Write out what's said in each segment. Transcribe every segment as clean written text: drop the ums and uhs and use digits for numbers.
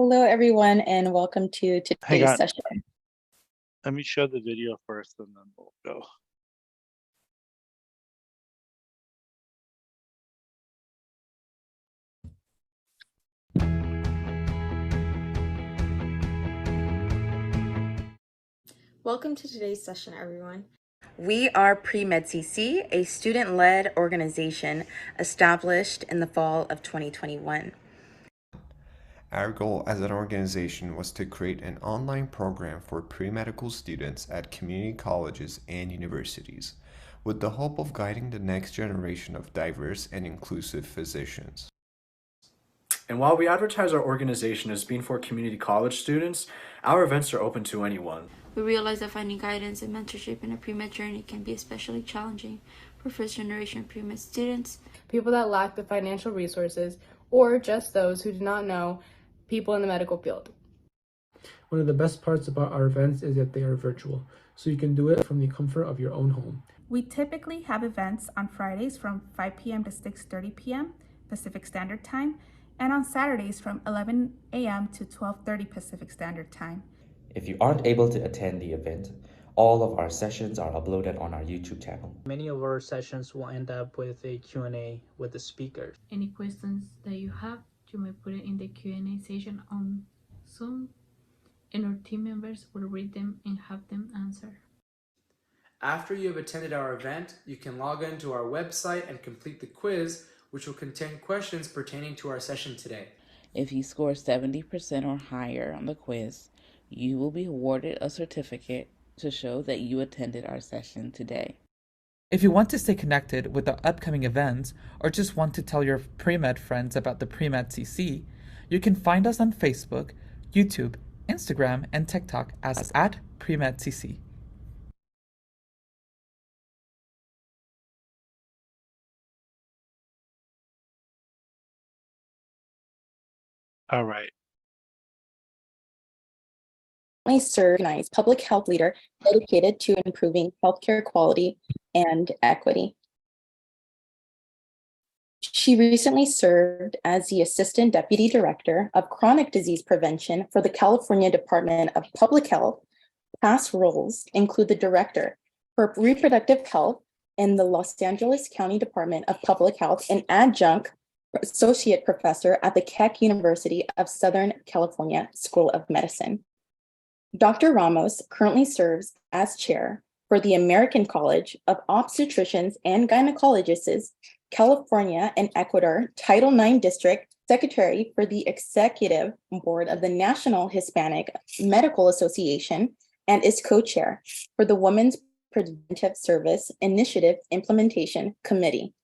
Hello, everyone, and welcome to Hang today's on, session. let me show the video first and then we'll go. Welcome to today's session, everyone. We are PreMedCC, a student-led organization established in the fall of 2021. Our goal as an organization was to create an online program for pre-medical students at community colleges and universities, with the hope of guiding the next generation of diverse and inclusive physicians. And while we advertise our organization as being for community college students, our events are open to anyone. We realize that finding guidance and mentorship in a pre-med journey can be especially challenging for first-generation pre-med students, people that lack the financial resources, or just those who do not know people in the medical field. One of the best parts about our events is that they are virtual, so you can do it from the comfort of your own home. We typically have events on Fridays from 5 p.m. to 6:30 p.m. Pacific Standard Time, and on Saturdays from 11 a.m. to 12:30 Pacific Standard Time. If you aren't able to attend the event, all of our sessions are uploaded on our YouTube channel. Many of our sessions will end up with a Q&A with the speakers. Any questions that you have, you may put it in the Q&A session on Zoom, and our team members will read them and have them answer. After you have attended our event, you can log into our website and complete the quiz, which will contain questions pertaining to our session today. If you score 70% or higher on the quiz, you will be awarded a certificate to show that you attended our session today. If you want to stay connected with the upcoming events or just want to tell your pre-med friends about the PreMedCC, you can find us on Facebook, YouTube, Instagram, and TikTok as @PreMedCC. All right. Recognized public health leader dedicated to improving healthcare quality and equity. She recently served as the Assistant Deputy Director of Chronic Disease Prevention for the California Department of Public Health. Past roles include the Director for Reproductive Health in the Los Angeles County Department of Public Health and Adjunct Associate Professor at the Keck University of Southern California School of Medicine. Dr. Ramos currently serves as chair for the American College of Obstetricians and Gynecologists, California and Ecuador Title IX District, secretary for the Executive Board of the National Hispanic Medical Association, and is co-chair for the Women's Preventive Service Initiative Implementation Committee.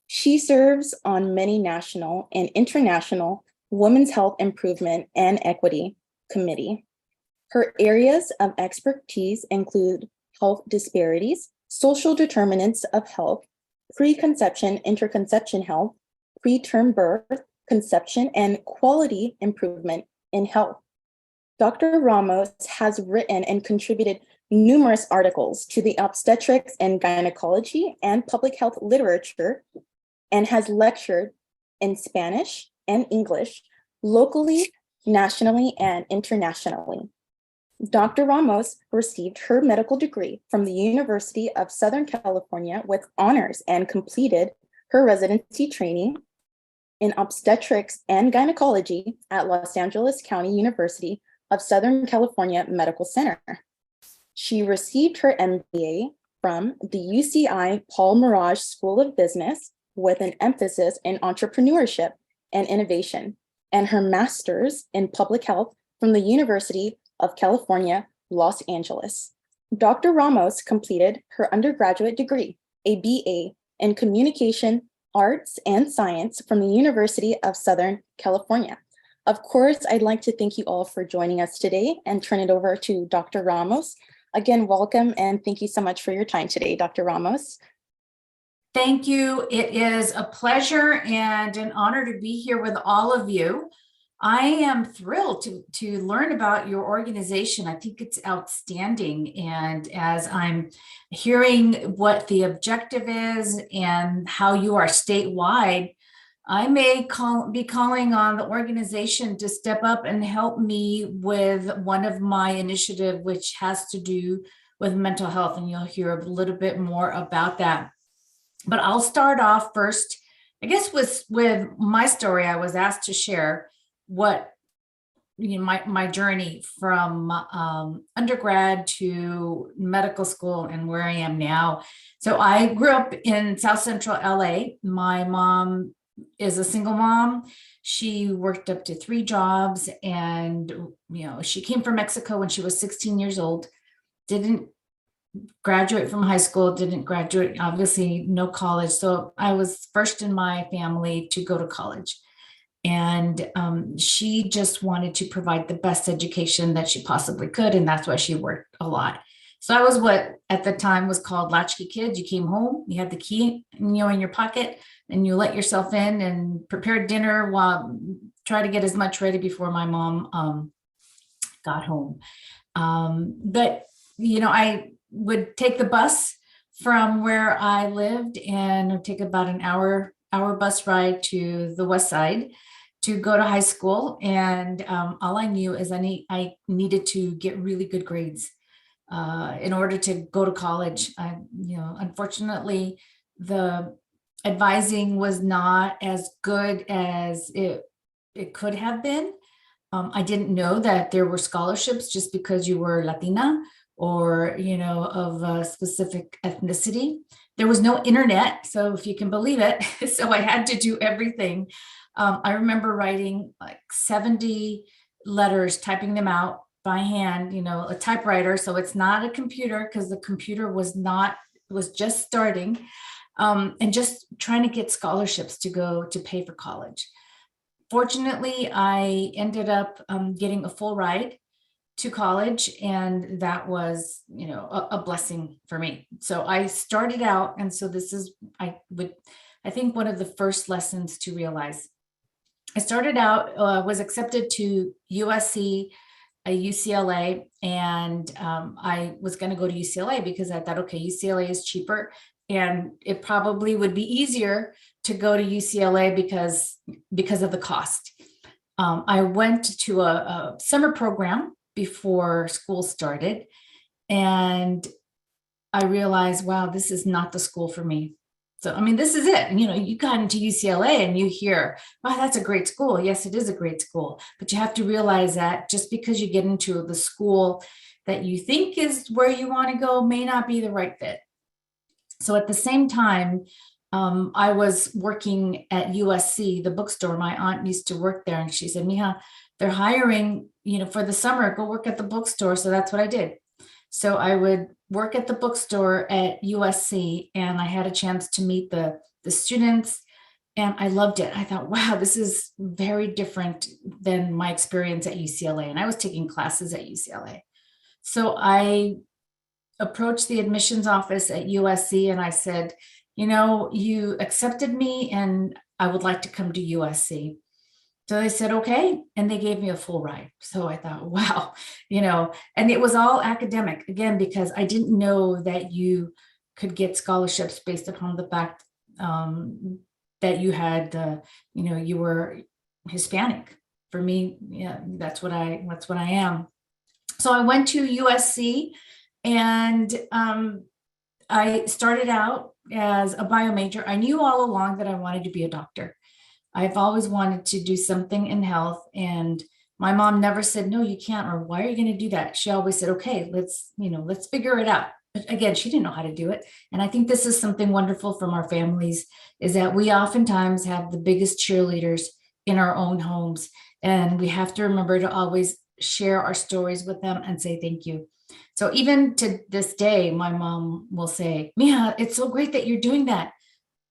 She serves on many national and international women's health improvement and equity committee. Her areas of expertise include health disparities, social determinants of health, preconception, interconception health, preterm birth, conception, and quality improvement in health. Dr. Ramos has written and contributed numerous articles to the obstetrics and gynecology and public health literature, and has lectured in Spanish and English, locally, nationally, and internationally. Dr. Ramos received her medical degree from the University of Southern California with honors and completed her residency training in obstetrics and gynecology at Los Angeles County University of Southern California Medical Center. She received her MBA from the UCI Paul Merage School of Business with an emphasis in entrepreneurship and innovation, and her master's in public health from the University of California, Los Angeles. Dr. Ramos completed her undergraduate degree, a BA in Communication, Arts, and Science from the University of Southern California. Of course, I'd like to thank you all for joining us today and turn it over to Dr. Ramos. Again, welcome and thank you so much for your time today, Dr. Ramos. Thank you. It is a pleasure and an honor to be here with all of you. I am thrilled to learn about your organization. I think it's outstanding. And as I'm hearing what the objective is and how you are statewide, I may be calling on the organization to step up and help me with one of my initiative, which has to do with mental health. And you'll hear a little bit more about that. But I'll start off first, I guess, with my story. I was asked to share what, you know, my journey from undergrad to medical school and where I am now. So I grew up in South Central LA. My mom is a single mom. She worked up to 3 jobs, and you know, she came from Mexico when she was 16 years old. Didn't graduate from high school, didn't graduate, obviously no college. So I was first in my family to go to college. And she just wanted to provide the best education that she possibly could. And that's why she worked a lot. So I was what at the time was called latchkey kid. You came home, you had the key, you know, in your pocket, and you let yourself in and prepared dinner while try to get as much ready before my mom got home. But, you know, I would take the bus from where I lived and take about an hour bus ride to the west side to go to high school. And all I knew is I needed to get really good grades in order to go to college. You know, unfortunately, the advising was not as good as it could have been. I didn't know that there were scholarships just because you were Latina or, you know, of a specific ethnicity. There was no internet, so if you can believe it, so I had to do everything. I remember writing like 70 letters, typing them out by hand, you know, a typewriter. So it's not a computer because the computer was just starting, and just trying to get scholarships to go to pay for college. Fortunately, I ended up getting a full ride to college, and that was, you know, a blessing for me. So I started out, and so this is, I think one of the first lessons to realize. I started out, was accepted to USC, UCLA, and I was going to go to UCLA because I thought, okay, UCLA is cheaper, and it probably would be easier to go to UCLA because of the cost. I went to a summer program before school started, and I realized, wow, this is not the school for me. So, I mean, this is it. You know, you got into UCLA and you hear, wow, that's a great school. Yes, it is a great school. But you have to realize that just because you get into the school that you think is where you want to go may not be the right fit. So at the same time, I was working at USC, the bookstore. My aunt used to work there, and she said, Mija, they're hiring, you know, for the summer, go work at the bookstore. So that's what I did. So I would work at the bookstore at USC, and I had a chance to meet the students, and I loved it. I thought, wow, this is very different than my experience at UCLA. And I was taking classes at UCLA. So I approached the admissions office at USC, and I said, you know, you accepted me and I would like to come to USC. So they said, okay. And they gave me a full ride. So I thought, wow, you know, and it was all academic again, because I didn't know that you could get scholarships based upon the fact that you had, you know, you were Hispanic. For me, yeah, that's what I am. So I went to USC, and I started out as a bio major. I knew all along that I wanted to be a doctor. I've always wanted to do something in health, and my mom never said, no, you can't, or why are you going to do that? She always said, okay, let's figure it out. But again, she didn't know how to do it. And I think this is something wonderful from our families, is that we oftentimes have the biggest cheerleaders in our own homes. And we have to remember to always share our stories with them and say thank you. So even to this day, my mom will say, Mija, it's so great that you're doing that.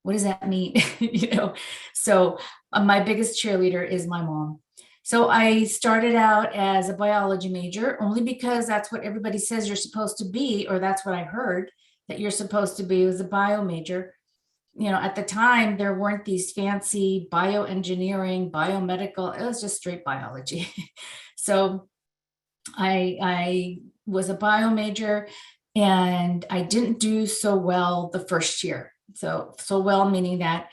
What does that mean? You know, so my biggest cheerleader is my mom. So I started out as a biology major only because that's what everybody says you're supposed to be, or that's what I heard that you're supposed to be, was a bio major. You know, at the time, there weren't these fancy bioengineering, biomedical, it was just straight biology. So I was a bio major, and I didn't do so well the first year. So well, meaning that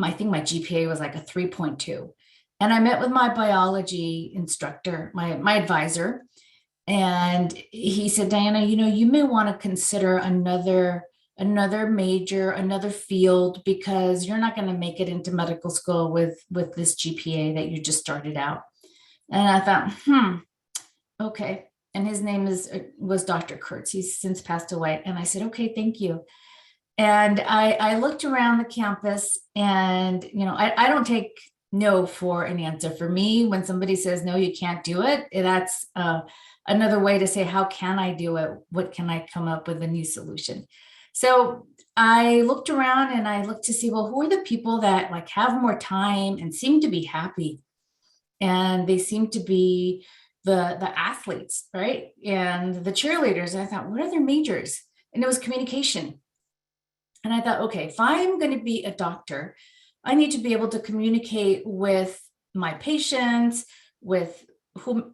I think my GPA was like a 3.2. And I met with my biology instructor, my advisor, and he said, Diana, you may want to consider another major, another field, because you're not going to make it into medical school with this GPA that you just started out. And I thought, okay. And his name was Dr. Kurtz. He's since passed away. And I said, okay, thank you. And I looked around the campus, and, I don't take no for an answer. For me, when somebody says, no, you can't do it, that's another way to say, how can I do it? What can I come up with a new solution? So I looked around and I looked to see, well, who are the people that like have more time and seem to be happy? And they seem to be the athletes, right? And the cheerleaders. And I thought, what are their majors? And it was communication. And I thought, okay, if I'm going to be a doctor, I need to be able to communicate with my patients, with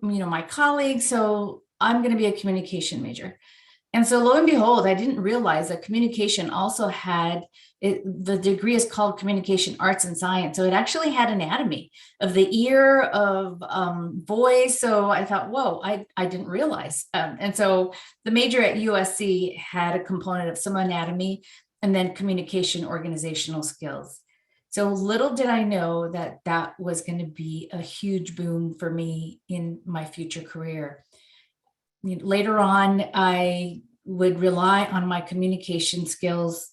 my colleagues. So I'm going to be a communication major. And so lo and behold, I didn't realize that communication also had the degree is called communication arts and science. So it actually had anatomy of the ear, of voice. So I thought, whoa, I didn't realize. And so the major at USC had a component of some anatomy and then communication organizational skills. So little did I know that was going to be a huge boom for me in my future career. Later on, I would rely on my communication skills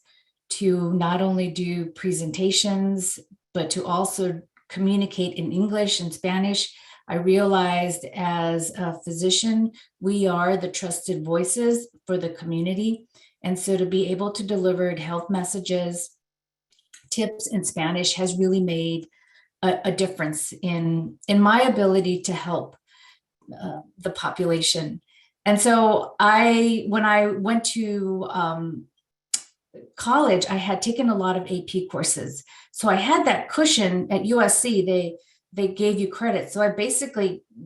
to not only do presentations, but to also communicate in English and Spanish. I realized as a physician, we are the trusted voices for the community. And so to be able to deliver health messages, tips in Spanish has really made a difference in my ability to help the population. And so when I went to college, I had taken a lot of AP courses. So I had that cushion at USC. They gave you credit. So I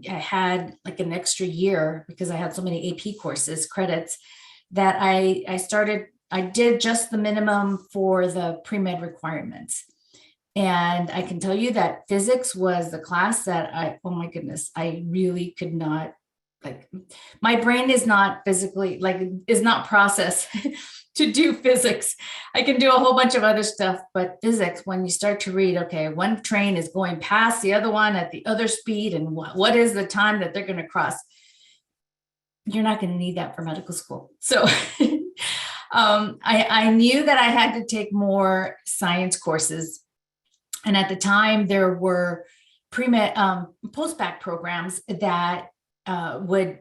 had like an extra year because I had so many AP courses, credits, that I did just the minimum for the pre-med requirements. And I can tell you that physics was the class that oh my goodness, I really could not, my brain is not physically, is not processed to do physics. I can do a whole bunch of other stuff, but physics, when you start to read, okay, one train is going past the other one at the other speed, and what is the time that they're going to cross? You're not going to need that for medical school. So I knew that I had to take more science courses. And at the time, there were pre-med post-bac programs that would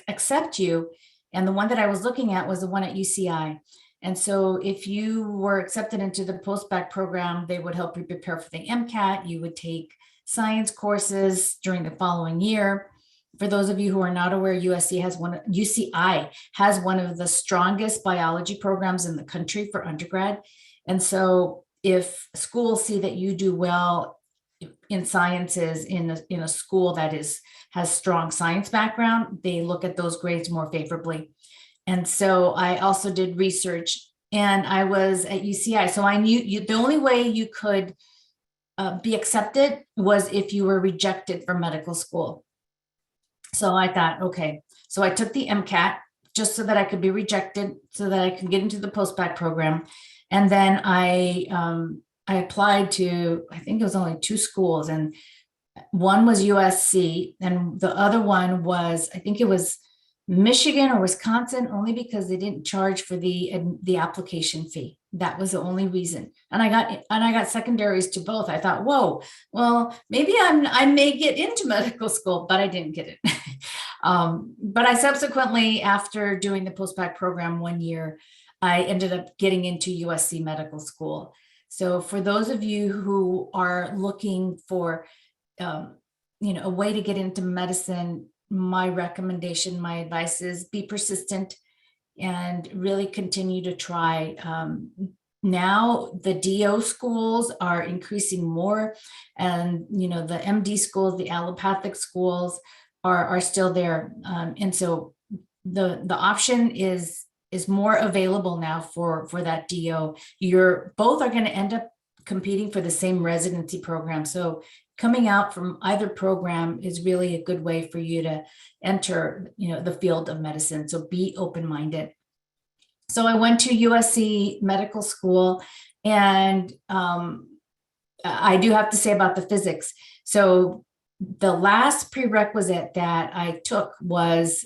accept you. And the one that I was looking at was the one at UCI. And so if you were accepted into the post-bac program, they would help you prepare for the MCAT. You would take science courses during the following year. For those of you who are not aware, UCI has one of the strongest biology programs in the country for undergrad. And so if schools see that you do well in sciences in a school that has strong science background, they look at those grades more favorably. And so I also did research, and I was at UCI. So I knew the only way you could be accepted was if you were rejected from medical school. So I thought, okay, so I took the MCAT just so that I could be rejected, so that I could get into the post-bac program. And then I applied to, I think it was only 2 schools, and one was USC and the other one was, I think it was Michigan or Wisconsin, only because they didn't charge for the application fee. That was the only reason. And I got secondaries to both. I thought, whoa, well, maybe I may get into medical school, but I didn't get it. But I subsequently, after doing the post-bac program 1 year, I ended up getting into USC Medical School. So for those of you who are looking for, a way to get into medicine, my recommendation, my advice is be persistent and really continue to try. Now the DO schools are increasing more, and the MD schools, the allopathic schools are still there. And so the option is more available now for that DO. Both are going to end up competing for the same residency program. So coming out from either program is really a good way for you to enter, the field of medicine. So be open-minded. So I went to USC Medical School, and I do have to say about the physics. So the last prerequisite that I took was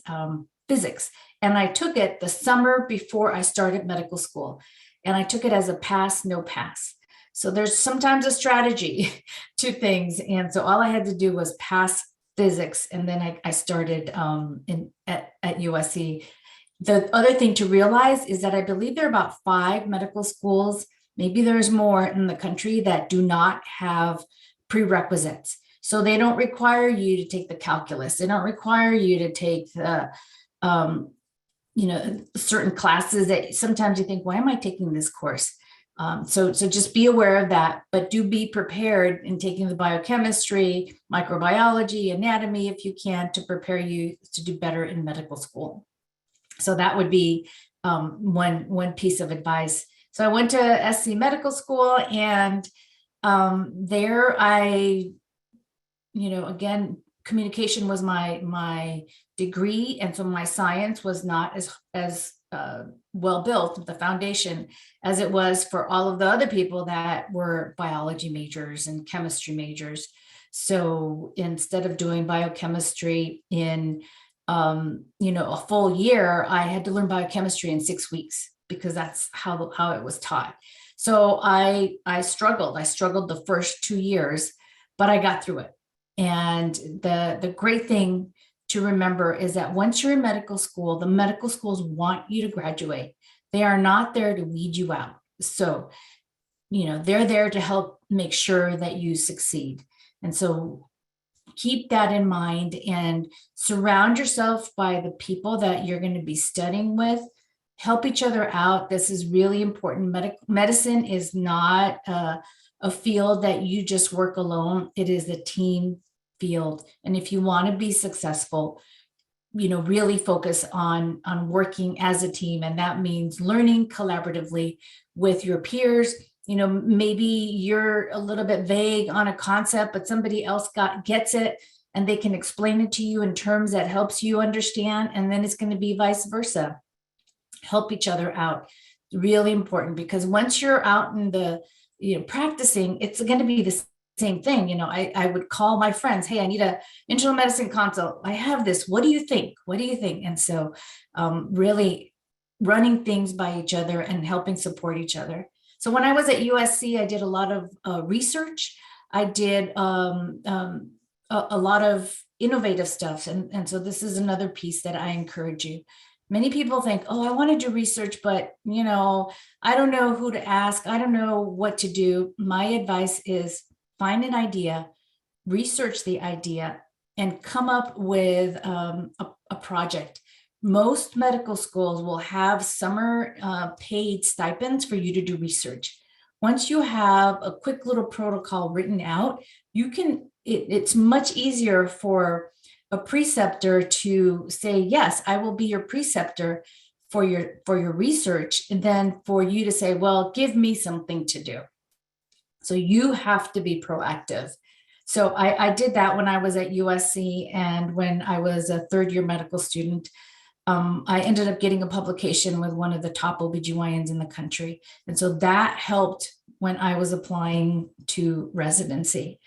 physics, and I took it the summer before I started medical school, and I took it as a pass, no pass. So there's sometimes a strategy to things, and so all I had to do was pass physics, and then I started at USC. The other thing to realize is that I believe there are about 5 medical schools, maybe there's more in the country, that do not have prerequisites. So they don't require you to take the calculus. They don't require you to take the, certain classes that sometimes you think, why am I taking this course? So just be aware of that, but do be prepared in taking the biochemistry, microbiology, anatomy, if you can, to prepare you to do better in medical school. So that would be one piece of advice. So I went to SC Medical School, and there I, again, communication was my degree, and so my science was not as well built, the foundation, as it was for all of the other people that were biology majors and chemistry majors. So instead of doing biochemistry in a full year, I had to learn biochemistry in 6 weeks, because that's how it was taught. So I struggled the first 2 years, but I got through it. And the great thing to remember is that once you're in medical school, the medical schools want you to graduate. They are not there to weed you out. So, they're there to help make sure that you succeed. And so keep that in mind and surround yourself by the people that you're going to be studying with. Help each other out. This is really important. Medicine is not a field that you just work alone. It is a team field. And if you want to be successful, really focus on working as a team. And that means learning collaboratively with your peers. Maybe you're a little bit vague on a concept, but somebody else gets it, and they can explain it to you in terms that helps you understand. And then it's going to be vice versa. Help each other out. Really important, because once you're out in the, practicing, it's going to be the same thing. I would call my friends, hey, I need a internal medicine consult. I have this. What do you think? What do you think? And so really running things by each other and helping support each other. So when I was at USC, I did a lot of research. I did a lot of innovative stuff. And so this is another piece that I encourage you. Many people think, oh, I want to do research, but, I don't know who to ask. I don't know what to do. My advice is find an idea, research the idea, and come up with a project. Most medical schools will have summer paid stipends for you to do research. Once you have a quick little protocol written out, it's much easier for a preceptor to say, yes, I will be your preceptor for your research, and then for you to say, well, give me something to do. So you have to be proactive. So I did that when I was at USC, and when I was a third-year medical student, I ended up getting a publication with one of the top OBGYNs in the country. And so that helped when I was applying to residency.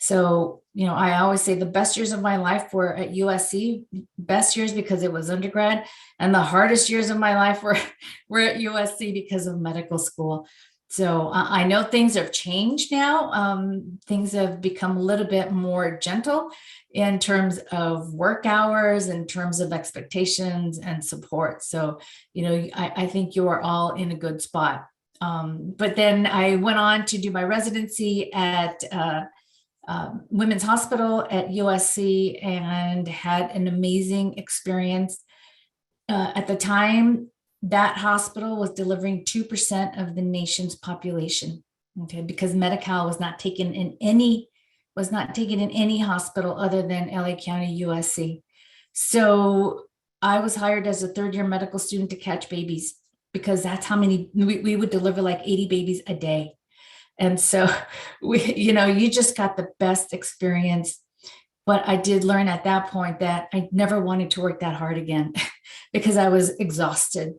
So, I always say the best years of my life were at USC, best years because it was undergrad, and the hardest years of my life were at USC because of medical school. So I know things have changed now. Things have become a little bit more gentle in terms of work hours, in terms of expectations and support. So, I think you are all in a good spot. But then I went on to do my residency at Women's Hospital at USC and had an amazing experience. At the time, that hospital was delivering 2% of the nation's population, okay, because Medi-Cal was not taken in any hospital other than LA County, USC. So I was hired as a third-year medical student to catch babies, because that's how many we would deliver, like 80 babies a day. And so you just got the best experience. But I did learn at that point that I never wanted to work that hard again because I was exhausted.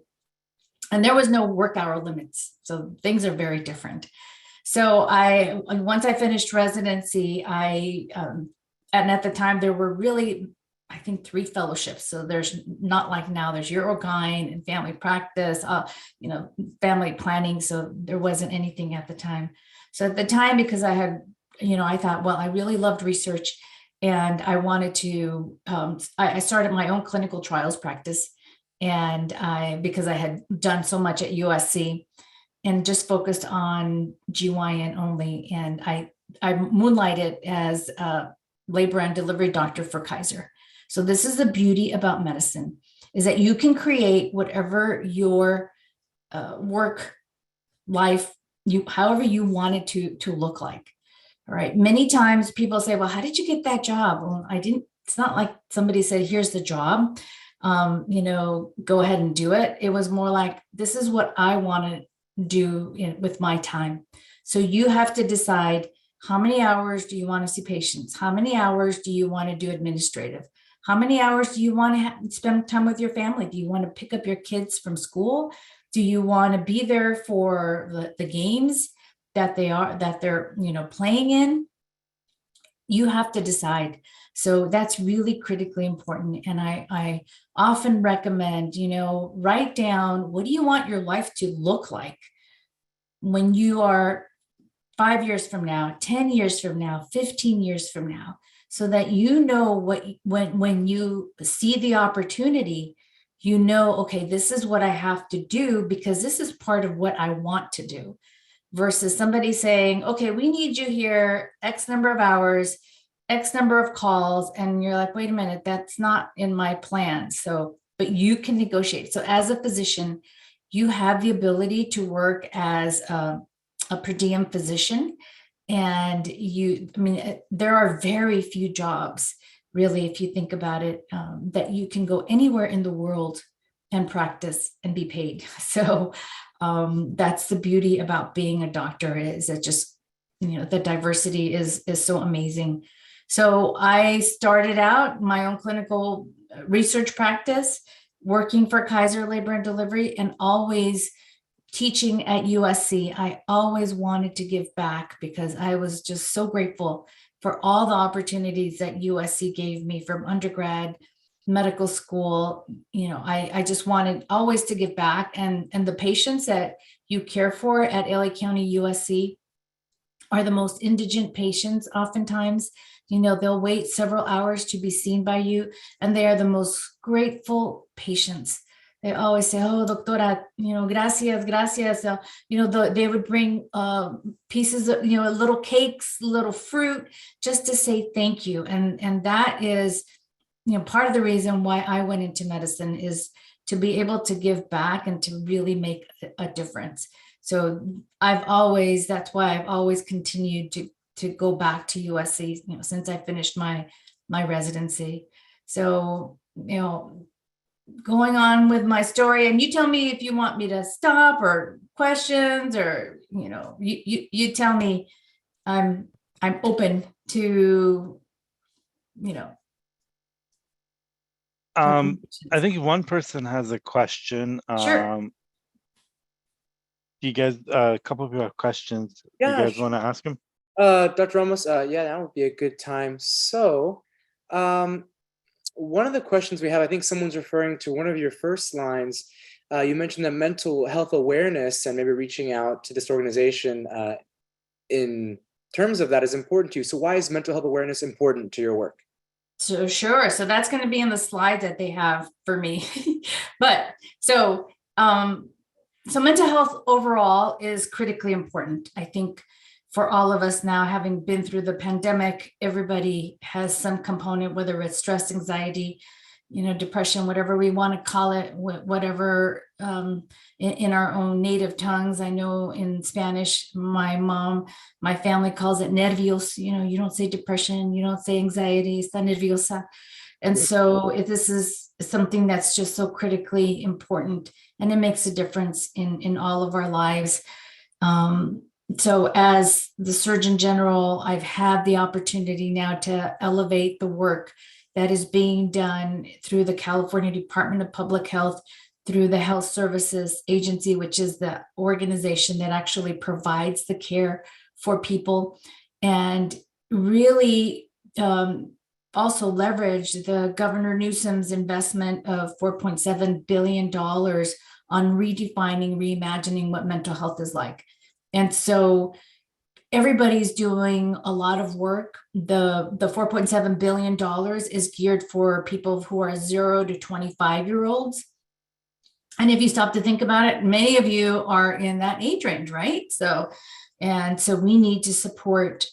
And there was no work hour limits. So things are very different. So once I finished residency, and at the time there were really, I think, 3 fellowships. So there's not like now, there's Eurogyne and family practice, family planning. So there wasn't anything at the time. So at the time, because I had, I thought, well, I really loved research and I wanted to, I started my own clinical trials practice. And because I had done so much at USC and just focused on GYN only. And I moonlighted as a labor and delivery doctor for Kaiser. So this is the beauty about medicine, is that you can create whatever your work life, however you want it to look like. All right. Many times people say, well, how did you get that job? Well, I didn't, it's not like somebody said, here's the job, go ahead and do it. It was more like, this is what I want to do with my time. So you have to decide, how many hours do you want to see patients? How many hours do you want to do administrative? How many hours do you want to spend time with your family? Do you want to pick up your kids from school? Do you want to be there for the games that they're playing in? You have to decide. So that's really critically important. And I often recommend, write down, what do you want your life to look like when you are 5 years from now, 10 years from now, 15 years from now, so that when you see the opportunity, okay, this is what I have to do because this is part of what I want to do, versus somebody saying, okay, we need you here X number of hours, X number of calls. And you're like, wait a minute, that's not in my plan. So, but you can negotiate. So as a physician, you have the ability to work as a per diem physician. And there are very few jobs, really, if you think about it, that you can go anywhere in the world and practice and be paid. So that's the beauty about being a doctor, is that just, the diversity is so amazing. So I started out my own clinical research practice, working for Kaiser Labor and Delivery, and always teaching at USC. I always wanted to give back because I was just so grateful for all the opportunities that USC gave me from undergrad, medical school. I just wanted always to give back. And the patients that you care for at LA County USC are the most indigent patients. Oftentimes, they'll wait several hours to be seen by you, and they are the most grateful patients. They always say, oh, doctora, gracias, gracias. They would bring pieces of, little cakes, little fruit, just to say thank you. And that is, part of the reason why I went into medicine, is to be able to give back and to really make a difference. So that's why I've always continued to go back to USC, since I finished my residency. So, going on with my story, and you tell me if you want me to stop or questions, or you tell me. I'm open to I think one person has a question. Sure. You guys, a couple of you have questions. Yeah, you guys want to ask him? Dr. Ramos, yeah, that would be a good time. So, one of the questions we have, I think someone's referring to one of your first lines. You mentioned that mental health awareness and maybe reaching out to this organization in terms of that is important to you. So why is mental health awareness important to your work? So sure. So that's going to be in the slide that they have for me. But so mental health overall is critically important. I think for all of us now, having been through the pandemic, everybody has some component, whether it's stress, anxiety, depression, whatever we want to call it, whatever in our own native tongues. I know in Spanish, my family calls it nervios. You don't say depression, you don't say anxiety, está nerviosa. And so this is something that's just so critically important, and it makes a difference in all of our lives. So as the Surgeon General, I've had the opportunity now to elevate the work that is being done through the California Department of Public Health, through the Health Services Agency, which is the organization that actually provides the care for people, and really also leverage the Governor Newsom's investment of $4.7 billion on redefining, reimagining what mental health is like. And so everybody's doing a lot of work. The $4.7 billion is geared for people who are 0 to 25-year-olds. And if you stop to think about it, many of you are in that age range, right? So we need to support,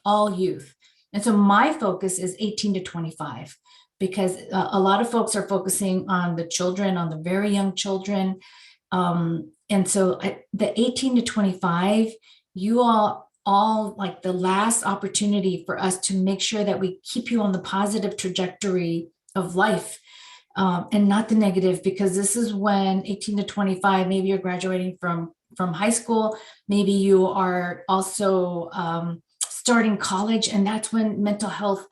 all youth. And so my focus is 18 to 25, because a lot of folks are focusing on the children, on the very young children. And so the 18 to 25, you all like the last opportunity for us to make sure that we keep you on the positive trajectory of life, and not the negative, because this is when 18 to 25, maybe you're graduating from high school, maybe you are also starting college, and that's when mental health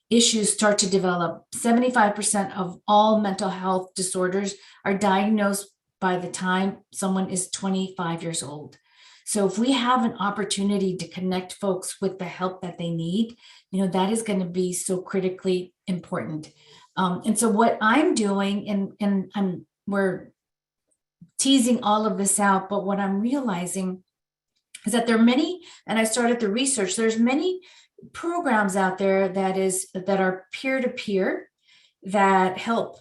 issues start to develop. 75% of all mental health disorders are diagnosed by the time someone is 25 years old. So if we have an opportunity to connect folks with the help that they need, that is going to be so critically important. And so what I'm doing, and we're teasing all of this out, but what I'm realizing is that there are many, and I started the research, there's many programs out there that are peer-to-peer that help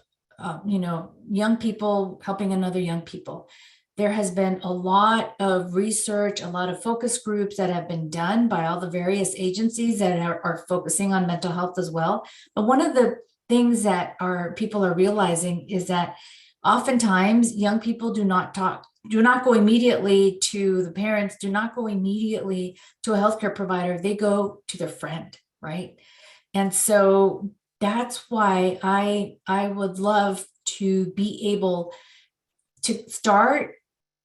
young people helping another young people. There has been a lot of research, a lot of focus groups that have been done by all the various agencies that are focusing on mental health as well. But one of the things that people are realizing is that oftentimes young people do not go immediately to the parents, do not go immediately to a healthcare provider. They go to their friend, right? And so that's why I would love to be able to start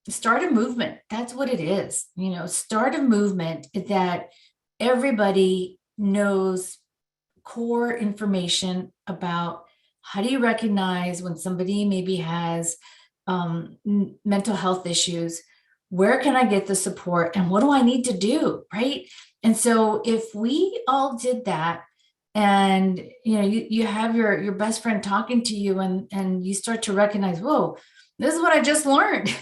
a movement. That's what it is, start a movement that everybody knows core information about. How do you recognize when somebody maybe has mental health issues? Where can I get the support, and what do I need to do, right? And so if we all did that, and you have your best friend talking to you, and you start to recognize, whoa, this is what I just learned.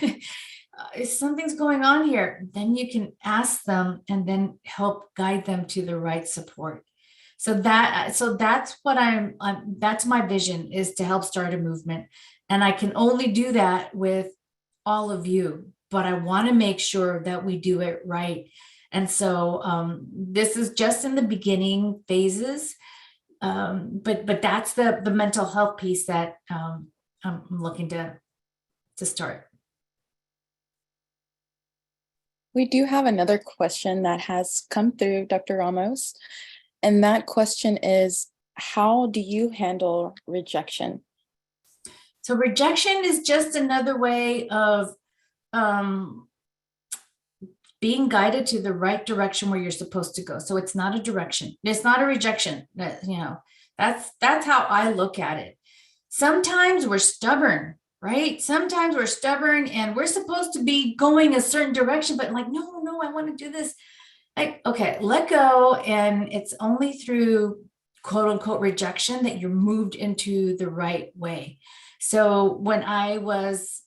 Something's going on here. Then you can ask them and then help guide them to the right support. So that's what that's my vision, is to help start a movement. And I can only do that with all of you, but I want to make sure that we do it right. And so this is just in the beginning phases, but that's the mental health piece that I'm looking to start. We do have another question that has come through, Dr. Ramos. And that question is, how do you handle rejection? So rejection is just another way of being guided to the right direction where you're supposed to go. So it's not a direction. It's not a rejection. That's how I look at it. Sometimes we're stubborn, right? Sometimes we're stubborn and we're supposed to be going a certain direction, but like, no, I want to do this. Like, okay, let go. And it's only through quote unquote rejection that you're moved into the right way. So when I was,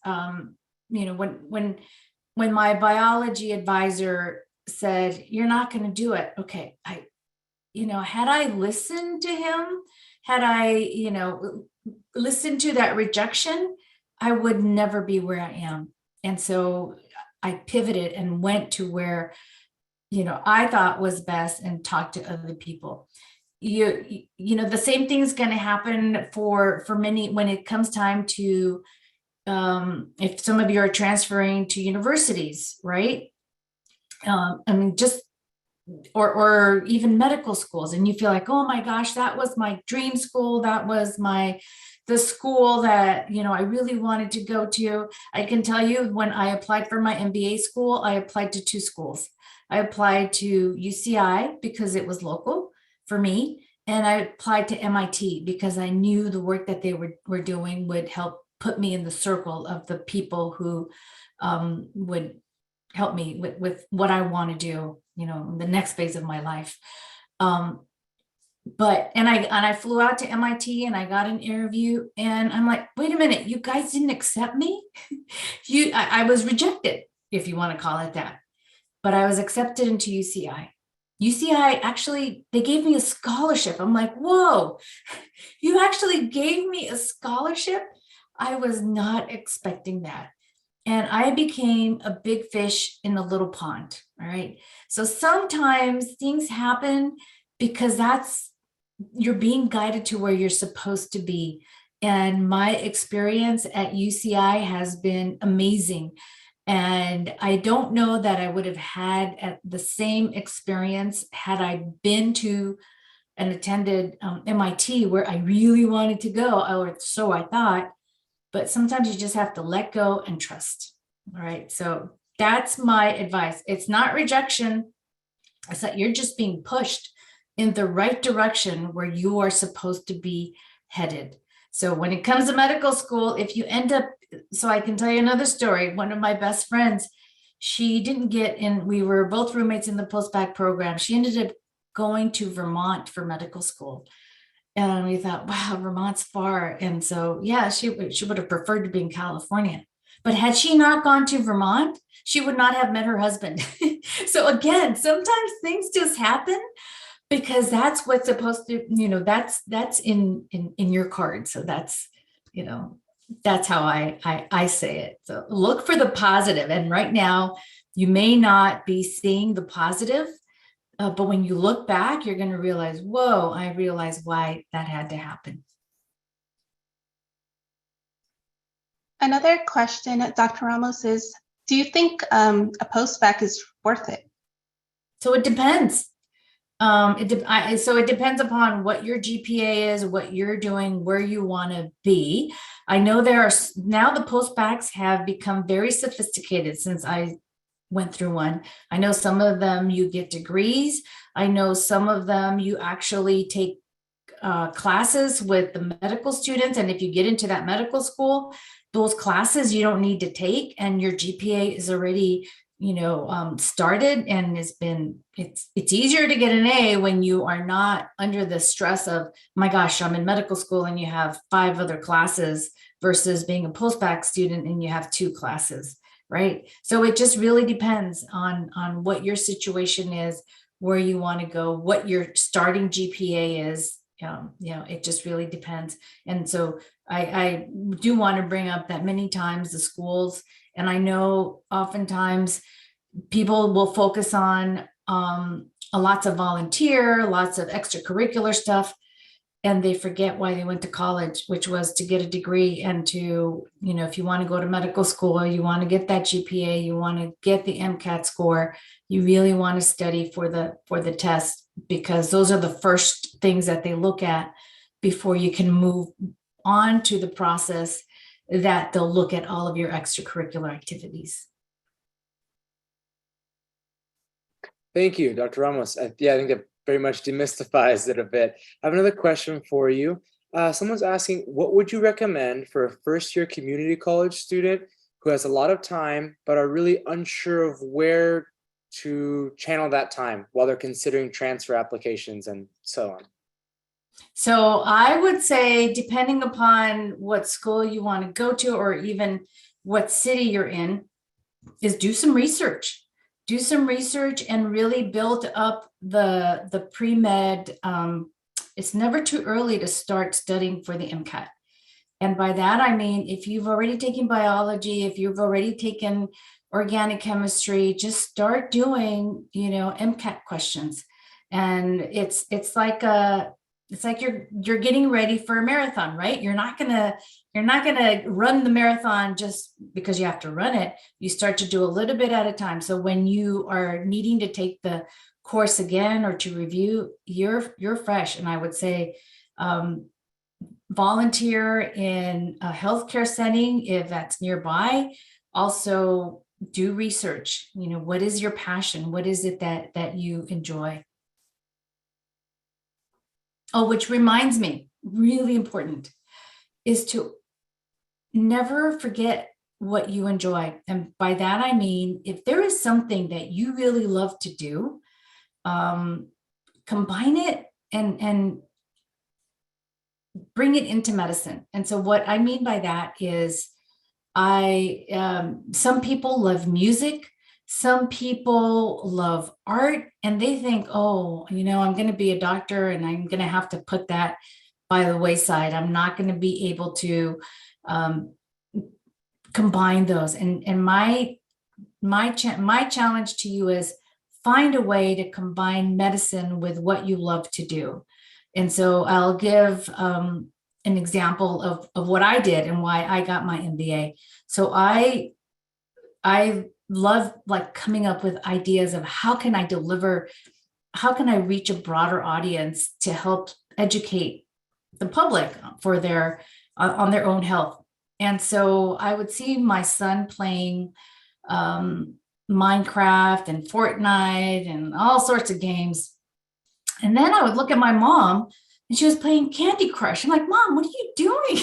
when my biology advisor said, you're not going to do it. Okay. Had I listened to him, had I, listened to that rejection, I would never be where I am. And so I pivoted and went to where, I thought was best and talked to other people. The same thing is going to happen for many when it comes time to, if some of you are transferring to universities, right? Just or even medical schools, and you feel like, oh my gosh, that was my dream school. That was the school that, I really wanted to go to. I can tell you, when I applied for my MBA school, I applied to 2 schools. I applied to UCI because it was local for me, and I applied to MIT because I knew the work that they were doing would help put me in the circle of the people who would help me with what I want to do, the next phase of my life. And I flew out to MIT and I got an interview, and I'm like, wait a minute, you guys didn't accept me? I was rejected, if you want to call it that. But I was accepted into UCI. UCI, actually, they gave me a scholarship. I'm like, whoa, you actually gave me a scholarship? I was not expecting that. And I became a big fish in a little pond. All right. So sometimes things happen because you're being guided to where you're supposed to be. And my experience at UCI has been amazing. And I don't know that I would have had the same experience had I been to and attended MIT, where I really wanted to go, or so I thought. But sometimes you just have to let go and trust. All right. So that's my advice. It's not rejection. It's that you're just being pushed in the right direction where you are supposed to be headed. So when it comes to medical school, if you end up, so I can tell you another story. One of my best friends, she didn't get in. We were both roommates in the post-bac program. She ended up going to Vermont for medical school. And we thought, wow, Vermont's far. And so, yeah, she would have preferred to be in California. But had she not gone to Vermont, she would not have met her husband. So again, sometimes things just happen because that's what's supposed to, that's in your card. So that's, that's how I say it. So look for the positive. And right now, you may not be seeing the positive. But when you look back, you're going to realize, whoa, I realized why that had to happen. Another question, Dr. Ramos, is, do you think a post-bac is worth it? So it depends. So it depends upon what your GPA is, what you're doing, where you want to be. I know now the post-bacs have become very sophisticated since I went through one. I know some of them you get degrees. I know some of them you actually take classes with the medical students. And if you get into that medical school, those classes you don't need to take, and your GPA is already, started, and it's easier to get an A when you are not under the stress of, my gosh, I'm in medical school and you have 5 other classes versus being a post-bac student and you have 2 classes. Right. So it just really depends on what your situation is, where you want to go, what your starting GPA is. It just really depends. And so I do want to bring up that many times the schools, and I know oftentimes people will focus on lots of volunteer, lots of extracurricular stuff, and they forget why they went to college, which was to get a degree and to, if you want to go to medical school, you want to get that GPA, you want to get the MCAT score, you really want to study for the test, because those are the first things that they look at before you can move on to the process that they'll look at all of your extracurricular activities. Thank you, Dr. Ramos. I think that very much demystifies it a bit. I have another question for you. Someone's asking, what would you recommend for a first-year community college student who has a lot of time but are really unsure of where to channel that time while they're considering transfer applications and so on? So I would say, depending upon what school you want to go to, or even what city you're in, is do some research. Do some research and really build up the pre-med. It's never too early to start studying for the MCAT. And by that, I mean, if you've already taken biology, if you've already taken organic chemistry, just start doing, MCAT questions. And it's like you're getting ready for a marathon, right? You're not gonna run the marathon just because you have to run it. You start to do a little bit at a time. So when you are needing to take the course again or to review, you're fresh. And I would say volunteer in a healthcare setting if that's nearby. Also do research. What is your passion? What is it that you enjoy? Oh, which reminds me, really important, is to never forget what you enjoy. And by that, I mean, if there is something that you really love to do, combine it and bring it into medicine. And so what I mean by that is some people love music, some people love art, and they think, oh, I'm going to be a doctor and I'm going to have to put that by the wayside. I'm not going to be able to combine those. And my challenge to you is find a way to combine medicine with what you love to do. And so I'll give an example of what I did and why I got my MBA. So I love coming up with ideas of how can I reach a broader audience to help educate the public on their own health. And so I would see my son playing Minecraft and Fortnite and all sorts of games. And then I would look at my mom and she was playing Candy Crush. I'm like, Mom, what are you doing?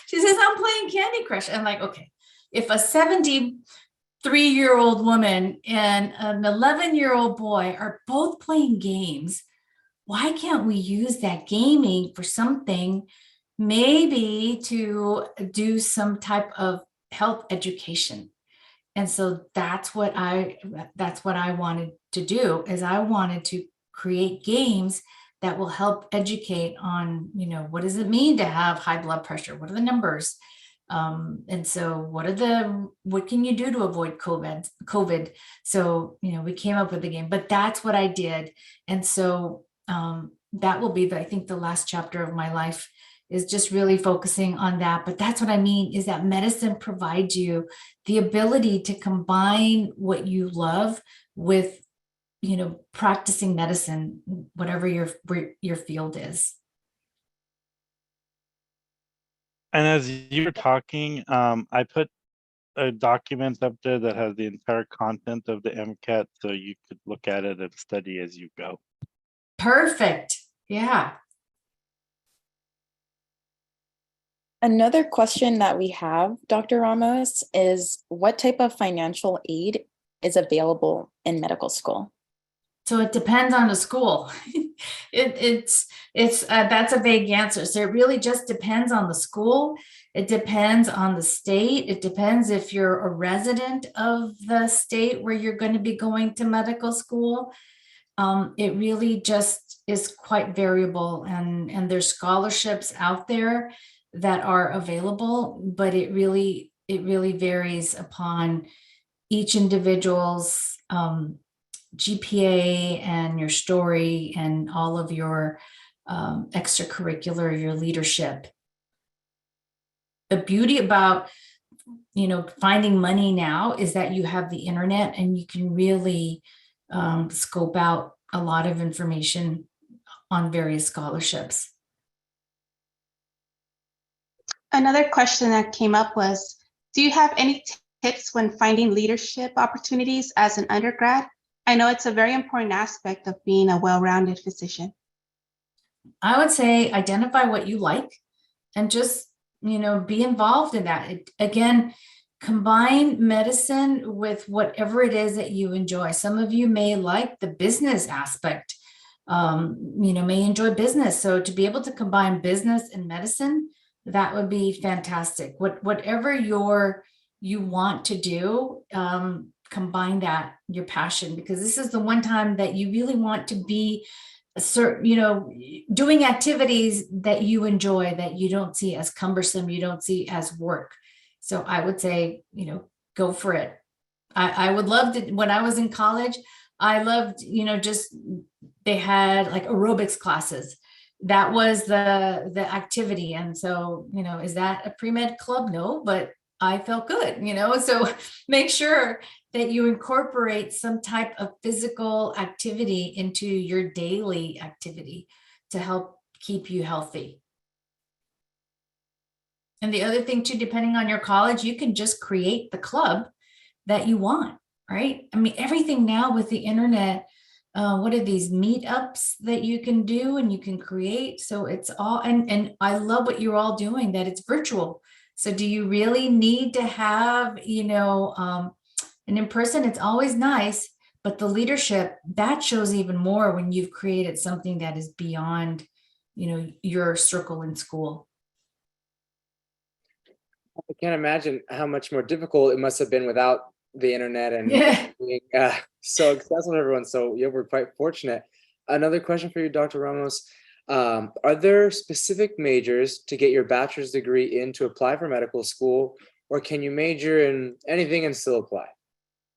She says, I'm playing Candy Crush. I'm like, okay, if a 73-year-old woman and an 11-year-old boy are both playing games, why can't we use that gaming for something, maybe to do some type of health education? And so that's what I wanted to do, is I wanted to create games that will help educate on, what does it mean to have high blood pressure? What are the numbers? And so what can you do to avoid COVID? So, we came up with the game, but that's what I did. And so that will be, I think, the last chapter of my life, is just really focusing on that. But that's what I mean, is that medicine provides you the ability to combine what you love with, practicing medicine, whatever your field is. And as you were talking, I put a document up there that has the entire content of the MCAT, so you could look at it and study as you go. Perfect. Yeah. Another question that we have, Dr. Ramos, is what type of financial aid is available in medical school? So it depends on the school. It's that's a vague answer. So it really just depends on the school. It depends on the state. It depends if you're a resident of the state where you're going to be going to medical school. It really just is quite variable, and there's scholarships out there that are available, but it really varies upon each individual's GPA and your story and all of your extracurricular, your leadership. The beauty about, finding money now is that you have the internet and you can really scope out a lot of information on various scholarships. Another question that came up was, do you have any tips when finding leadership opportunities as an undergrad? I know it's a very important aspect of being a well-rounded physician. I would say identify what you like and just, be involved in that. Again, combine medicine with whatever it is that you enjoy. Some of you may like the business aspect, may enjoy business. So to be able to combine business and medicine, that would be fantastic. Whatever you want to do, combine that, your passion, because this is the one time that you really want to be doing activities that you enjoy, that you don't see as cumbersome, you don't see as work. So I would say, go for it. I would love to, when I was in college, I loved, they had like aerobics classes. That was the activity. And so, is that a pre-med club? No, but I felt good, so make sure that you incorporate some type of physical activity into your daily activity to help keep you healthy. And the other thing too, depending on your college, you can just create the club that you want, right? I mean, everything now with the internet, what are these meetups that you can do and you can create? So it's all, and I love what you're all doing, that it's virtual. So do you really need to have, an in-person? It's always nice, but the leadership, that shows even more when you've created something that is beyond, your circle in school. I can't imagine how much more difficult it must have been without the internet and being so accessible to everyone. So yeah, we're quite fortunate. Another question for you, Dr. Ramos. Are there specific majors to get your bachelor's degree in to apply for medical school, or can you major in anything and still apply?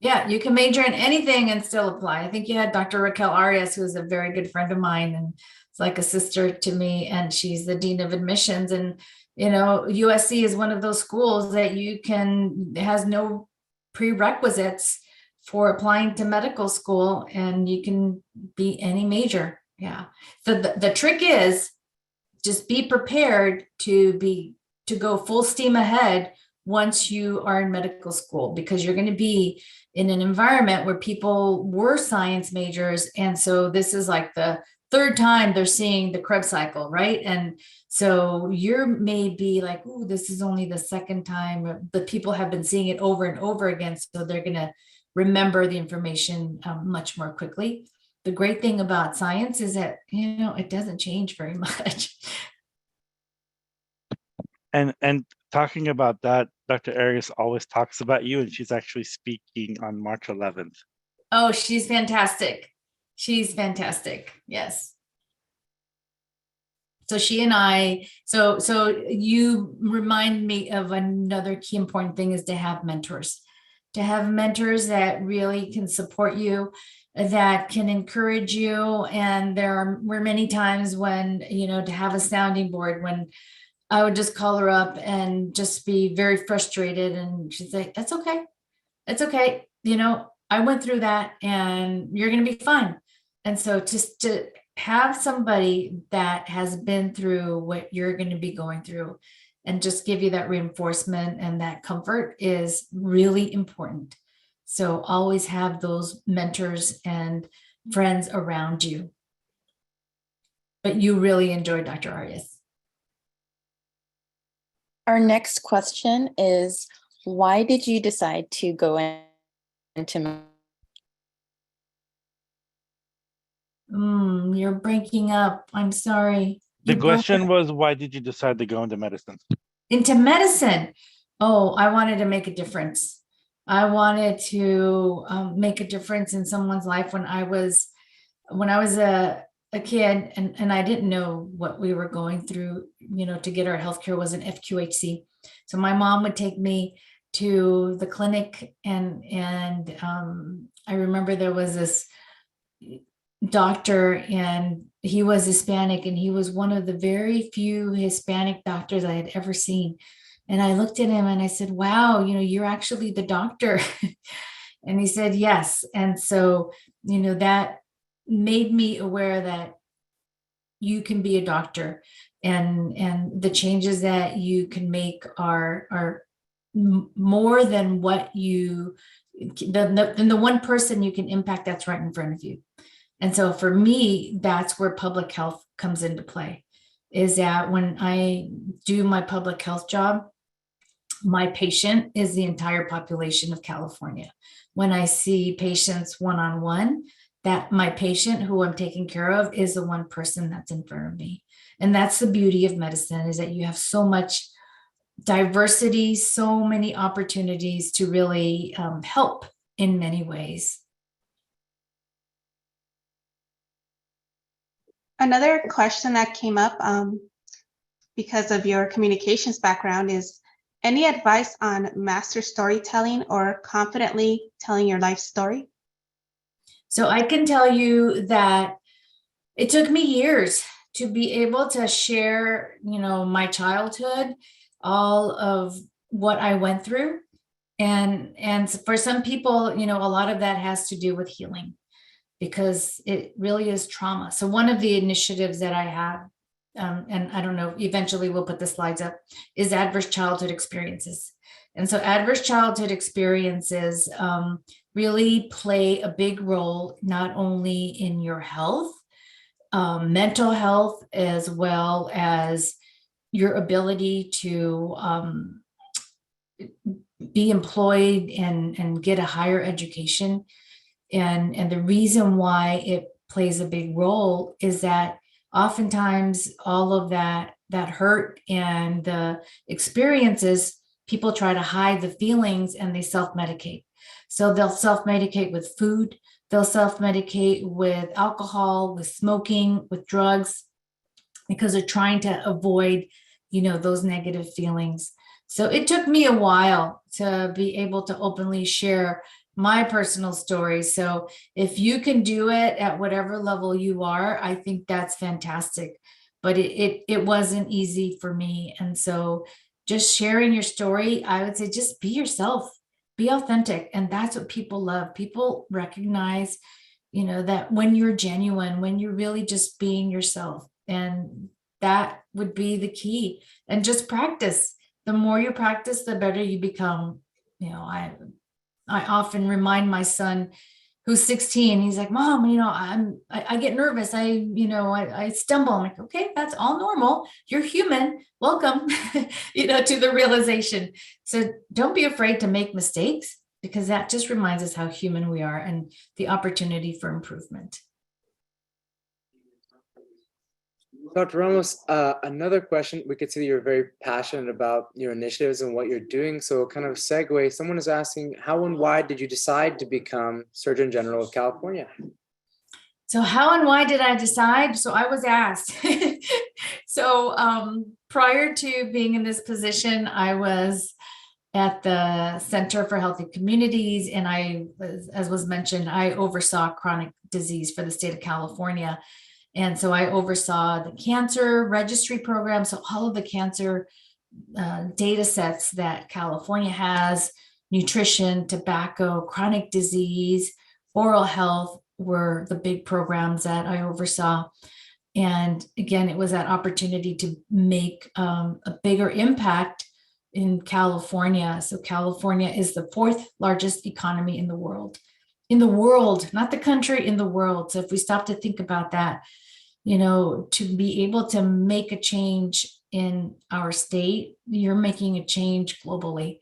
Yeah, you can major in anything and still apply. I think you had Dr. Raquel Arias, who's a very good friend of mine, and it's like a sister to me, and she's the dean of admissions. And USC is one of those schools that has no prerequisites for applying to medical school, and you can be any major. Yeah. So the trick is just be prepared to go full steam ahead once you are in medical school, because you're going to be in an environment where people were science majors. And so this is like the third time they're seeing the Krebs cycle, right? And so you're maybe like, oh, this is only the second time. The people have been seeing it over and over again, so they're going to remember the information much more quickly. The great thing about science is that, it doesn't change very much. And talking about that, Dr. Arias always talks about you, and she's actually speaking on March 11th. Oh, she's fantastic. She's fantastic. Yes. So she and I, so you remind me of another key important thing, is to have mentors that really can support you, that can encourage you. And were many times when, to have a sounding board, when I would just call her up and just be very frustrated, and she'd say, that's okay. It's okay. I went through that and you're going to be fine. And so just to have somebody that has been through what you're going to be going through and just give you that reinforcement and that comfort is really important. So always have those mentors and friends around you. But you really enjoyed Dr. Arias. Our next question is, why did you decide to go into You're breaking up. I'm sorry. The question was, why did you decide to go into medicine? Into medicine. Oh, I wanted to make a difference. I wanted to make a difference in someone's life. When I was a kid, and I didn't know what we were going through, to get our healthcare was an FQHC. So my mom would take me to the clinic, and I remember there was this doctor, and he was Hispanic, and he was one of the very few Hispanic doctors I had ever seen. And I looked at him and I said, wow, you're actually the doctor. And he said, yes. And so, that made me aware that you can be a doctor, and the changes that you can make are more than what than the one person you can impact that's right in front of you. And so for me, that's where public health comes into play, is that when I do my public health job, my patient is the entire population of California. When I see patients one-on-one, that my patient who I'm taking care of is the one person that's in front of me. And that's the beauty of medicine, is that you have so much diversity, so many opportunities to really help in many ways. Another question that came up because of your communications background is, any advice on master storytelling or confidently telling your life story? So I can tell you that it took me years to be able to share, my childhood, all of what I went through. And for some people, you know, a lot of that has to do with healing, because it really is trauma. So one of the initiatives that I have, and I don't know, eventually we'll put the slides up, is adverse childhood experiences. And so adverse childhood experiences really play a big role, not only in your health, mental health, as well as your ability to be employed and get a higher education. And the reason why it plays a big role is that oftentimes all of that hurt and the experiences, people try to hide the feelings and they self-medicate. So they'll self-medicate with food, they'll self-medicate with alcohol, with smoking, with drugs, because they're trying to avoid, you know, those negative feelings. So it took me a while to be able to openly share my personal story. So if you can do it at whatever level you are, I think that's fantastic. But it wasn't easy for me. And so just sharing your story, I would say just be yourself, be authentic. And that's what people love. People recognize, you know, that when you're genuine, when you're really just being yourself. And that would be the key. And just practice. The more you practice, the better you become. You know, I often remind my son, who's 16, he's like, Mom, you know, I get nervous. I stumble. I'm like, okay, that's all normal. You're human. Welcome, you know, to the realization. So don't be afraid to make mistakes, because that just reminds us how human we are and the opportunity for improvement. Dr. Ramos, another question. We could see that you're very passionate about your initiatives and what you're doing. So kind of segue, someone is asking, how and why did you decide to become Surgeon General of California? So how and why did I decide? So I was asked. So prior to being in this position, I was at the Center for Healthy Communities. And I, as was mentioned, I oversaw chronic disease for the state of California. And so I oversaw the cancer registry program. So all of the cancer data sets that California has, nutrition, tobacco, chronic disease, oral health were the big programs that I oversaw. And again, it was that opportunity to make a bigger impact in California. So California is the fourth largest economy in the world, not the country, in the world. So if we stop to think about that, you know, to be able to make a change in our state, you're making a change globally.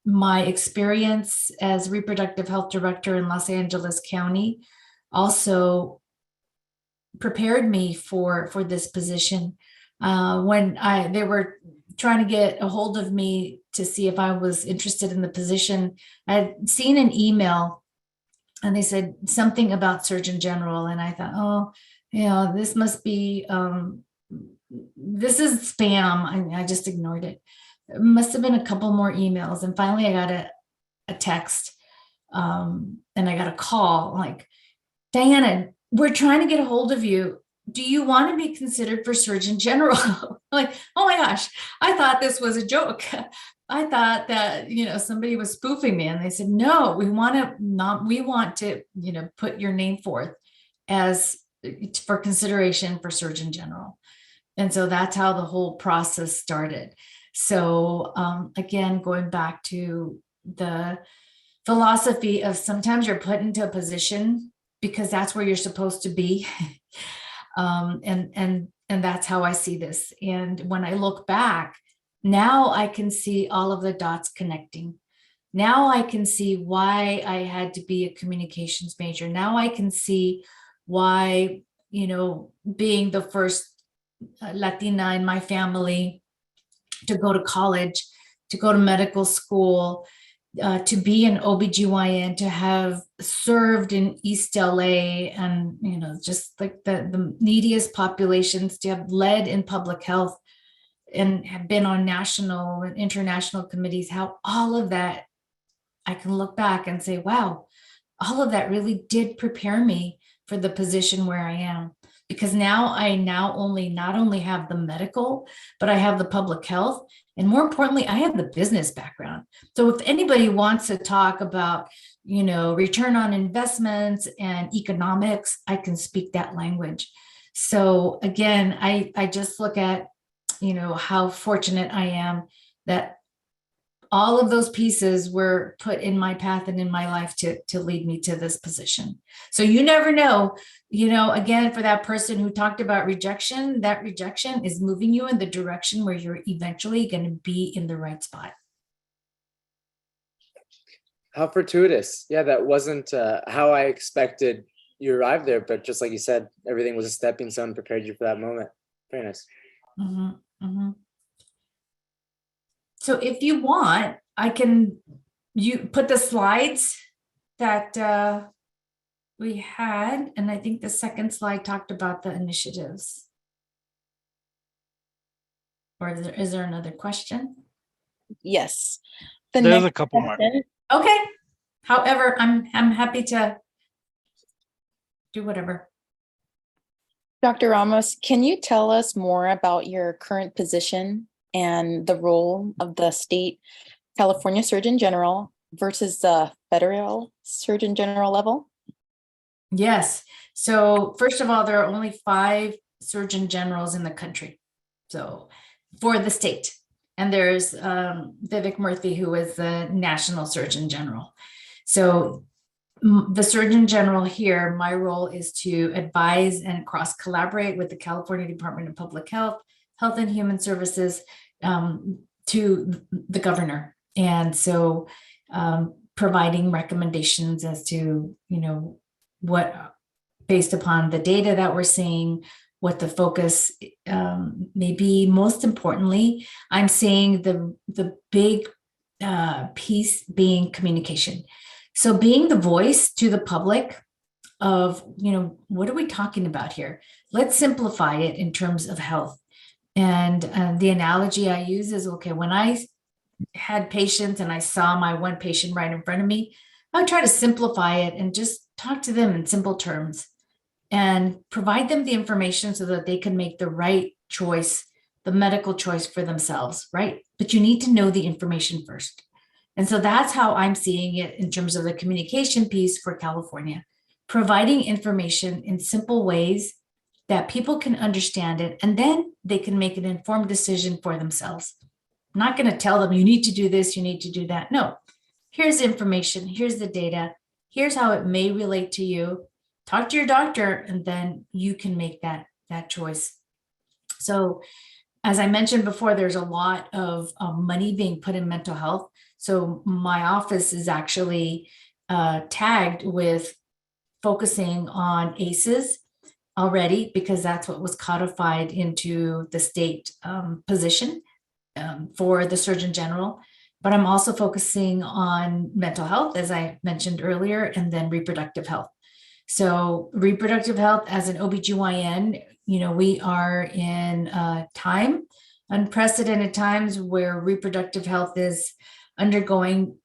My experience as reproductive health director in Los Angeles County also prepared me for this position. When they were trying to get a hold of me to see if I was interested in the position, I had seen an email and they said something about Surgeon General. And I thought, oh, you know, this must be, this is spam. I just ignored it. It must have been a couple more emails. And finally I got a text and I got a call like, Diana, we're trying to get a hold of you. Do you want to be considered for Surgeon General? Like, oh my gosh, I thought this was a joke. I thought that, you know, somebody was spoofing me. And they said, no, we want to, you know, put your name forth as for consideration for Surgeon General. And so that's how the whole process started. So again, going back to the philosophy of sometimes you're put into a position because that's where you're supposed to be. And that's how I see this. And when I look back, now I can see all of the dots connecting. Now I can see why I had to be a communications major. Now I can see why, you know, being the first Latina in my family to go to college, to go to medical school, to be an OBGYN, to have served in East LA and, you know, just like the neediest populations, to have led in public health and have been on national and international committees, how all of that, I can look back and say, wow, all of that really did prepare me for the position where I am. because now I not only have the medical, but I have the public health. And more importantly, I have the business background. So if anybody wants to talk about, return on investments and economics, I can speak that language. So again, I just look at, how fortunate I am that all of those pieces were put in my path and in my life to lead me to this position. So you never know, again, for that person who talked about rejection, that rejection is moving you in the direction where you're eventually going to be in the right spot. How fortuitous. Yeah, that wasn't how I expected you arrived there, but just like you said, everything was a stepping stone, prepared you for that moment. Very nice. Mm-hmm, mm-hmm. So if you want, you put the slides that we had, and I think the second slide talked about the initiatives. Or is there another question? Yes. There's a couple more. Okay. However, I'm happy to do whatever. Dr. Ramos, can you tell us more about your current position and the role of the state California Surgeon General versus the federal Surgeon General level? Yes. So first of all, there are only 5 Surgeon Generals in the country. So for the state. And there's Vivek Murthy, who is the National Surgeon General. So the Surgeon General here, my role is to advise and cross-collaborate with the California Department of Public Health, Health and Human Services, to the governor. And so providing recommendations as to, what, based upon the data that we're seeing, what the focus may be. Most importantly, I'm seeing the big piece being communication. So being the voice to the public of, what are we talking about here? Let's simplify it in terms of health. And the analogy I use is, okay, when I had patients and I saw my one patient right in front of me, I would try to simplify it and just talk to them in simple terms and provide them the information so that they can make the right choice, the medical choice for themselves, right? But you need to know the information first. And so that's how I'm seeing it in terms of the communication piece for California, providing information in simple ways that people can understand it, and then they can make an informed decision for themselves. I'm not going to tell them, you need to do this, you need to do that. No, here's information, here's the data, here's how it may relate to you. Talk to your doctor, and then you can make that choice. So as I mentioned before, there's a lot of money being put in mental health. So my office is actually tagged with focusing on ACEs already, because that's what was codified into the state position for the Surgeon General. But I'm also focusing on mental health, as I mentioned earlier, and then reproductive health. So reproductive health as an OBGYN, we are in unprecedented times where reproductive health is undergoing,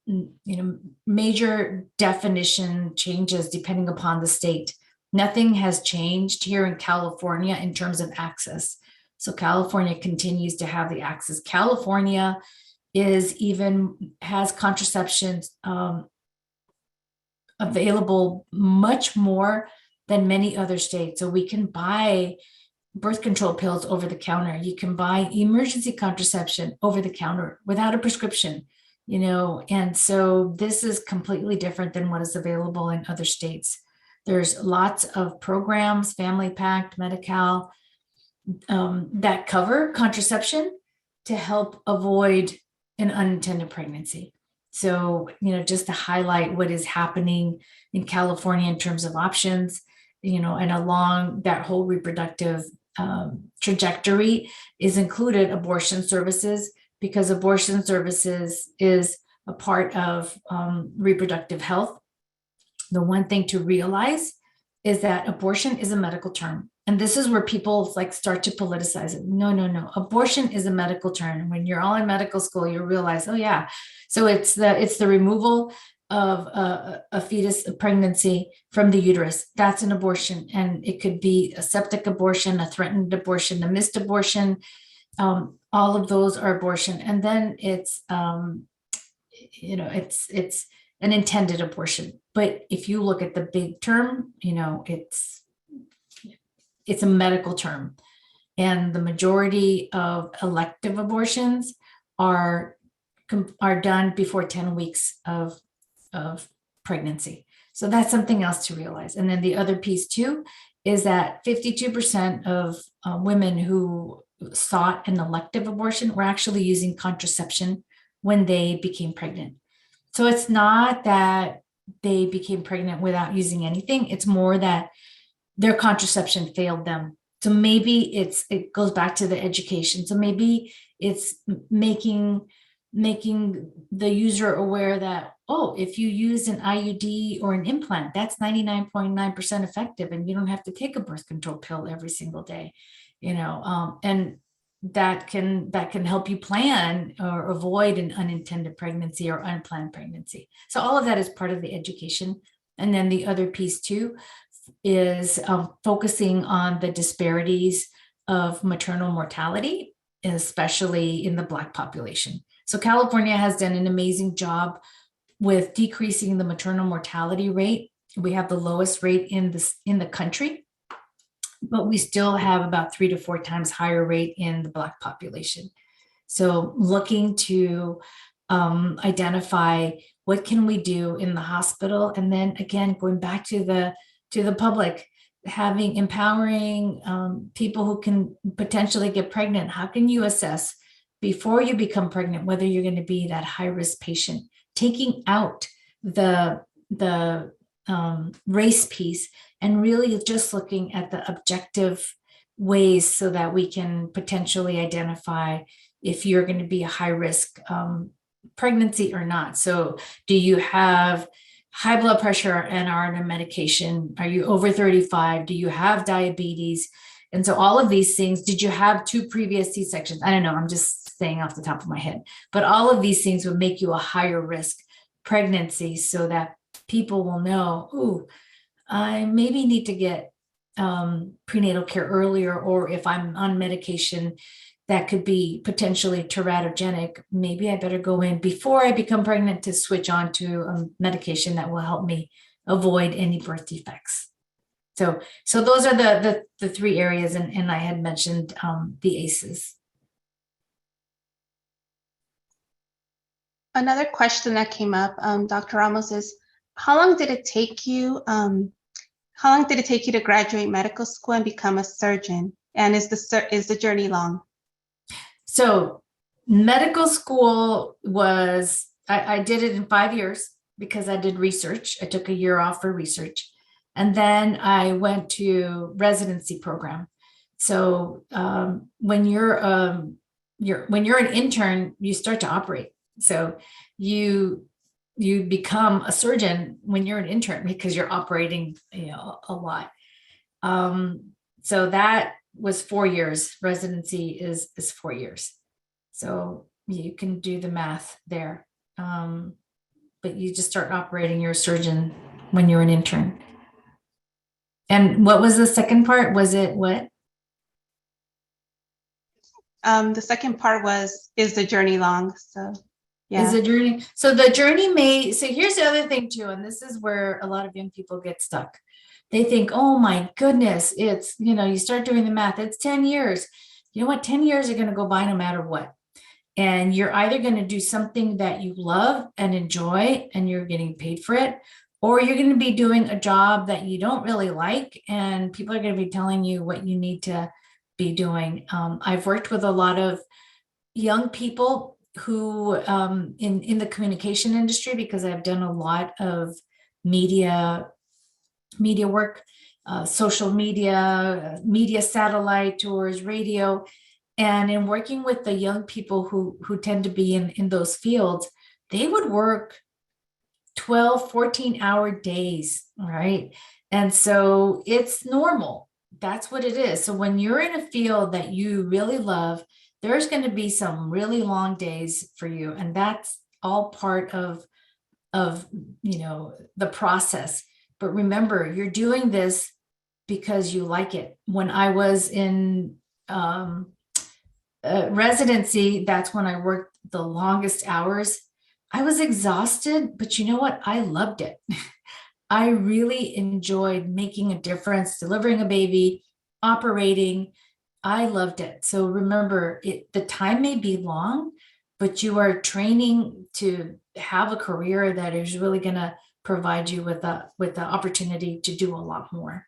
major definition changes depending upon the state. Nothing has changed here in California in terms of access. So California continues to have the access. California has contraceptions available much more than many other states. So we can buy birth control pills over the counter. You can buy emergency contraception over the counter without a prescription, and so this is completely different than what is available in other states. There's lots of programs, Family Pact, Medi-Cal, that cover contraception to help avoid an unintended pregnancy. So, just to highlight what is happening in California in terms of options, and along that whole reproductive trajectory is included abortion services, because abortion services is a part of reproductive health. The one thing to realize is that abortion is a medical term. And this is where people start to politicize it. No. Abortion is a medical term. When you're all in medical school, you realize, oh yeah. So it's the removal of a fetus, a pregnancy from the uterus, that's an abortion. And it could be a septic abortion, a threatened abortion, a missed abortion. All of those are abortion. And then it's, it's an intended abortion. But if you look at the big term, it's a medical term. And the majority of elective abortions are done before 10 weeks of pregnancy. So that's something else to realize. And then the other piece too is that 52% of women who sought an elective abortion were actually using contraception when they became pregnant. So it's not that they became pregnant without using anything. It's more that their contraception failed them. So maybe it goes back to the education. So maybe it's making the user aware that, oh, if you use an IUD or an implant, that's 99.9% effective, and you don't have to take a birth control pill every single day, and that can help you plan or avoid an unintended pregnancy or unplanned pregnancy. So all of that is part of the education. And then the other piece too is focusing on the disparities of maternal mortality, especially in the Black population. So California has done an amazing job with decreasing the maternal mortality rate. We have the lowest rate in the country, but we still have about 3 to 4 times higher rate in the Black population. So looking to identify what can we do in the hospital, and then again going back to the public, empowering people who can potentially get pregnant. How can you assess before you become pregnant whether you're going to be that high risk patient? Taking out the race piece and really just looking at the objective ways so that we can potentially identify if you're going to be a high risk pregnancy or not. So do you have high blood pressure and are on a medication? Are you over 35? Do you have diabetes? And so all of these things, did you have 2 previous C-sections? I don't know, I'm just saying off the top of my head, but all of these things would make you a higher risk pregnancy so that people will know, ooh, I maybe need to get prenatal care earlier, or if I'm on medication that could be potentially teratogenic, maybe I better go in before I become pregnant to switch on to a medication that will help me avoid any birth defects. So those are the 3 areas, and I had mentioned the ACEs. Another question that came up, Dr. Ramos, is how long did it take you to graduate medical school and become a surgeon? And is the journey long? So medical school was, I did it in 5 years because I did research. I took a year off for research. And then I went to residency program. So when you're an intern, you start to operate. So you become a surgeon when you're an intern because you're operating, a lot. So that was 4 years. Residency is 4 years. So you can do the math there. But you just start operating, you're a surgeon when you're an intern. And what was the second part? Was it what? The second part was, is the journey long? So yeah. Is the journey. So the journey so here's the other thing too, and this is where a lot of young people get stuck. They think, oh my goodness, it's, you start doing the math, it's 10 years. You know what? 10 years are going to go by no matter what. And you're either going to do something that you love and enjoy and you're getting paid for it, or you're going to be doing a job that you don't really like and people are going to be telling you what you need to be doing. I've worked with a lot of young people who in the communication industry, because I've done a lot of media work, social media, media satellite tours, radio. And in working with the young people who tend to be in those fields, they would work 12, 14-hour days, right? And so it's normal. That's what it is. So when you're in a field that you really love, there's going to be some really long days for you. And that's all part of the process. But remember, you're doing this because you like it. When I was in residency, that's when I worked the longest hours. I was exhausted, but you know what? I loved it. I really enjoyed making a difference, delivering a baby, operating. I loved it. So remember, the time may be long, but you are training to have a career that is really going to provide you with the opportunity to do a lot more.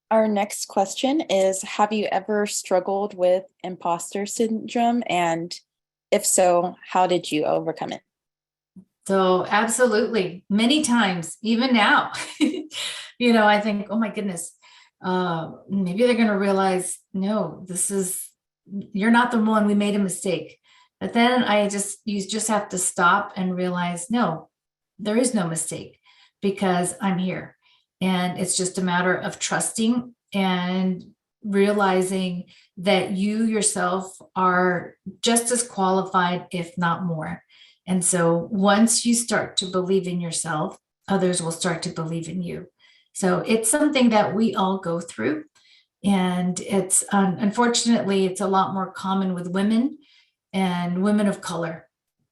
Our next question is, have you ever struggled with imposter syndrome? And if so, how did you overcome it? So absolutely, many times, even now, I think, oh my goodness, maybe they're going to realize, no, you're not the one, we made a mistake. But then you just have to stop and realize, no, there is no mistake because I'm here. And it's just a matter of trusting and realizing that you yourself are just as qualified, if not more. And so once you start to believe in yourself, others will start to believe in you. So it's something that we all go through. And it's unfortunately, it's a lot more common with women and women of color.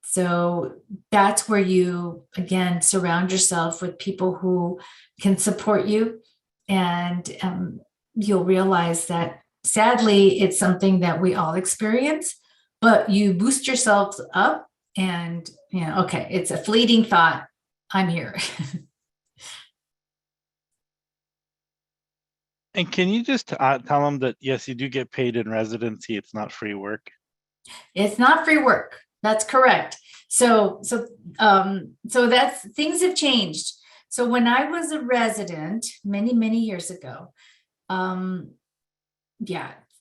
So that's where you, again, surround yourself with people who can support you. And you'll realize that sadly, it's something that we all experience, but you boost yourself up and, okay, it's a fleeting thought. I'm here. And can you just tell them that, yes, you do get paid in residency. It's not free work. It's not free work. That's correct. So that's, things have changed. So when I was a resident many years ago,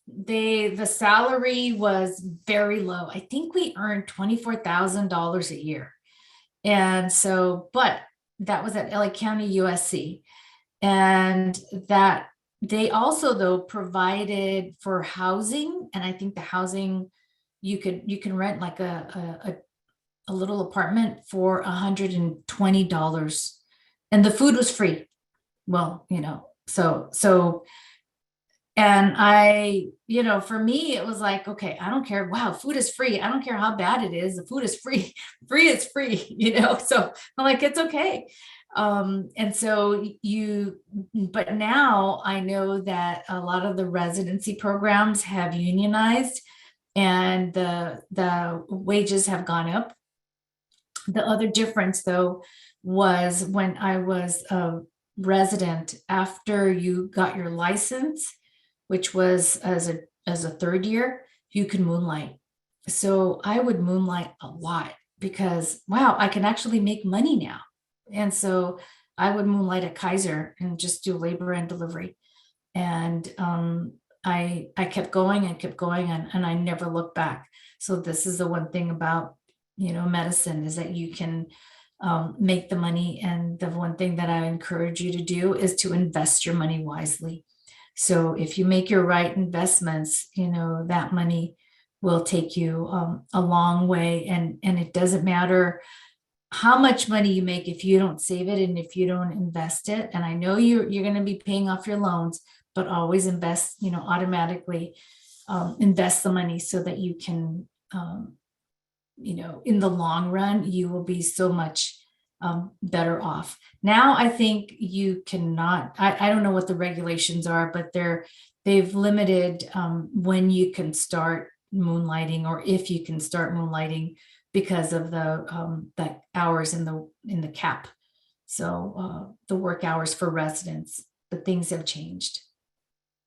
the salary was very low. I think we earned $24,000 a year. And so, but that was at LA County, USC. And that they also though provided for housing. And I think the housing, you can rent like a little apartment for $120 and the food was free. Well, so and I, for me, it was like, okay, I don't care. Wow, food is free. I don't care how bad it is. The food is free. Free is free, So I'm like, it's okay. And so but now I know that a lot of the residency programs have unionized and the wages have gone up. The other difference though was when I was a resident, after you got your license, which was as a third year, you can moonlight. So I would moonlight a lot because, wow, I can actually make money now. And so I would moonlight at Kaiser and just do labor and delivery. And I kept going and kept going and I never looked back. So this is the one thing about, medicine is that you can make the money. And the one thing that I encourage you to do is to invest your money wisely. So if you make your right investments, that money will take you a long way. And it doesn't matter how much money you make if you don't save it and if you don't invest it. And I know you're going to be paying off your loans, but always invest, automatically invest the money so that you can, in the long run, you will be so much better off. Now, I think you cannot, I don't know what the regulations are, but they've limited when you can start moonlighting or if you can start moonlighting because of the hours in the cap. So the work hours for residents, but things have changed.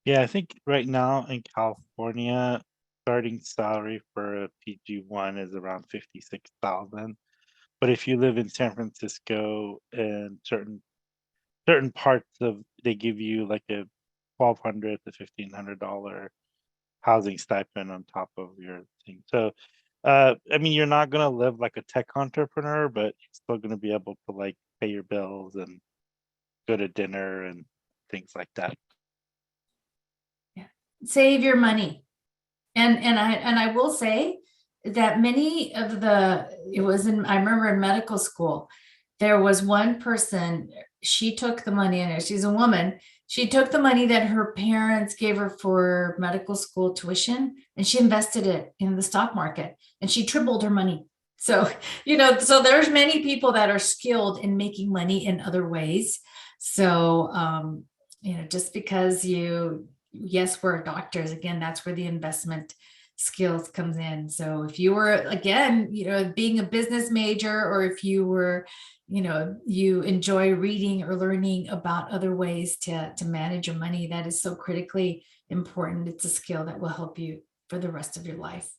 Yeah, I think right now in California, starting salary for a PG1 is around 56,000. But if you live in San Francisco and certain parts of, they give you like a $1,200 to $1,500 housing stipend on top of your thing. So, you're not gonna live like a tech entrepreneur, but you're still gonna be able to like pay your bills and go to dinner and things like that. Save your money. And I will say that many of I remember in medical school, there was one person, she took the money, and she's a woman, she took the money that her parents gave her for medical school tuition, and she invested it in the stock market, and she tripled her money. So, so there's many people that are skilled in making money in other ways. So, just because yes, we're doctors, again, that's where the investment skills comes in. So if you were, again, being a business major, or if you were, you enjoy reading or learning about other ways to manage your money, that is so critically important. It's a skill that will help you for the rest of your life.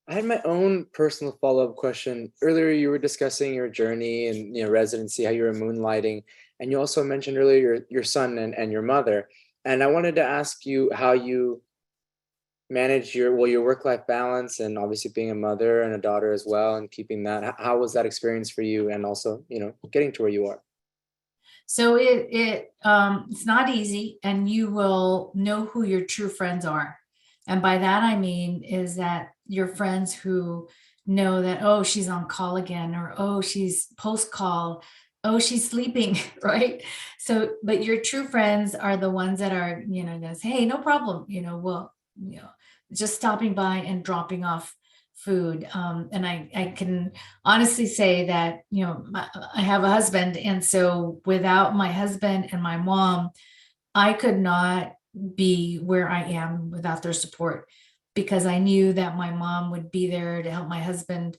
I had my own personal follow-up question. Earlier, you were discussing your journey and residency, how you were moonlighting, and you also mentioned earlier your son and your mother. And I wanted to ask you how you manage your work-life balance, and obviously being a mother and a daughter as well, and keeping that. How was that experience for you, and also getting to where you are? So it's not easy, and you will know who your true friends are. And by that, I mean, is that your friends who know that, oh, she's on call again, or, oh, she's post call, oh, she's sleeping, right? So, but your true friends are the ones that are, goes, hey, no problem. Just stopping by and dropping off food. And I can honestly say that, I have a husband. And so without my husband and my mom, I could not be where I am without their support, because I knew that my mom would be there to help my husband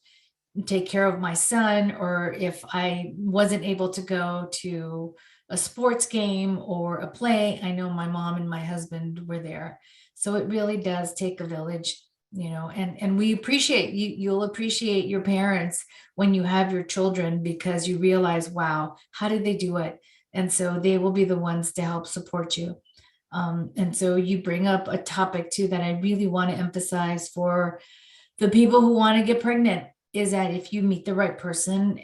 take care of my son, or if I wasn't able to go to a sports game or a play, I know my mom and my husband were there. So it really does take a village, and we appreciate you'll appreciate your parents when you have your children, because you realize, wow, how did they do it? And so they will be the ones to help support you. And so you bring up a topic too that I really want to emphasize for the people who want to get pregnant, is that if you meet the right person,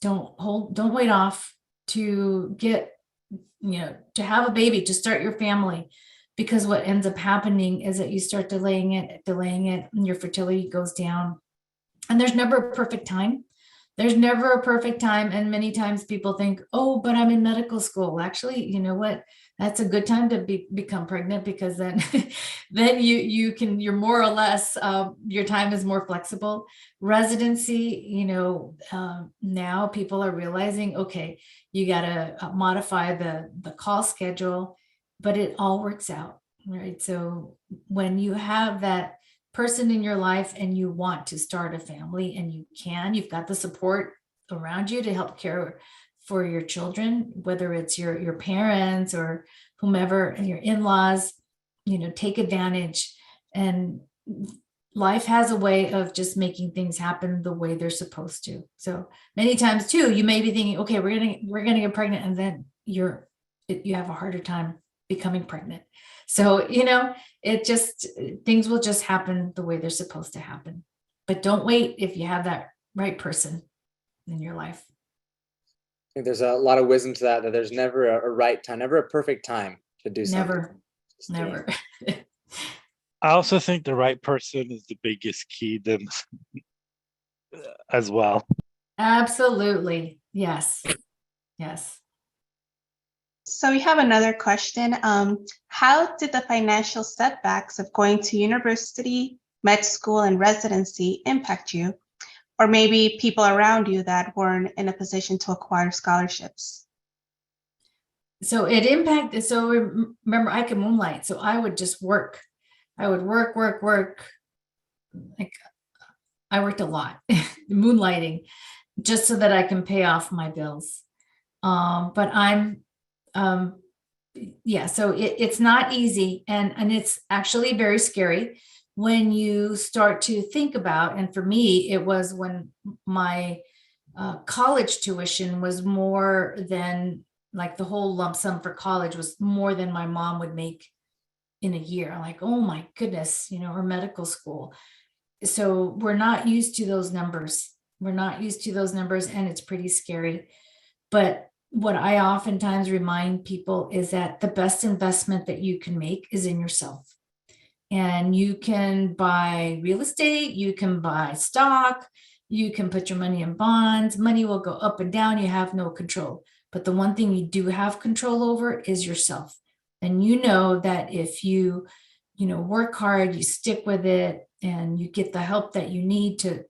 don't wait off to get, to have a baby, to start your family, because what ends up happening is that you start delaying it, and your fertility goes down. And there's never a perfect time. There's never a perfect time. And many times people think, oh, but I'm in medical school. Actually, you know what? That's a good time to become pregnant, because then you're more or less, your time is more flexible. Residency, now people are realizing, okay, you got to modify the call schedule, but it all works out, right? So when you have that person in your life and you want to start a family, and you've got the support around you to help care for your children, whether it's your parents or whomever, your in-laws, take advantage. And life has a way of just making things happen the way they're supposed to. So many times too, you may be thinking, okay, we're gonna get pregnant, and then you have a harder time becoming pregnant. So, things will just happen the way they're supposed to happen. But don't wait if you have that right person in your life. I think there's a lot of wisdom to that there's never a right time, never a perfect time to do something. Never. I also think the right person is the biggest key then as well. Absolutely. Yes. So we have another question. How did the financial setbacks of going to university, med school, and residency impact you? Or maybe people around you that weren't in a position to acquire scholarships? So it impacted, remember, I could moonlight. So I would just work. I would work. Like, I worked a lot, moonlighting, just so that I can pay off my bills. But so it's not easy, and it's actually very scary when you start to think about, and for me, it was when my college tuition was more than, like, the whole lump sum for college was more than my mom would make in a year. I'm like, oh my goodness, or medical school. So we're not used to those numbers. And it's pretty scary. But what I oftentimes remind people is that the best investment that you can make is in yourself. And you can buy real estate, you can buy stock, you can put your money in bonds. Money will go up and down. You have no control. But the one thing you do have control over is yourself. And you know that if you work hard, you stick with it, and you get the help that you need to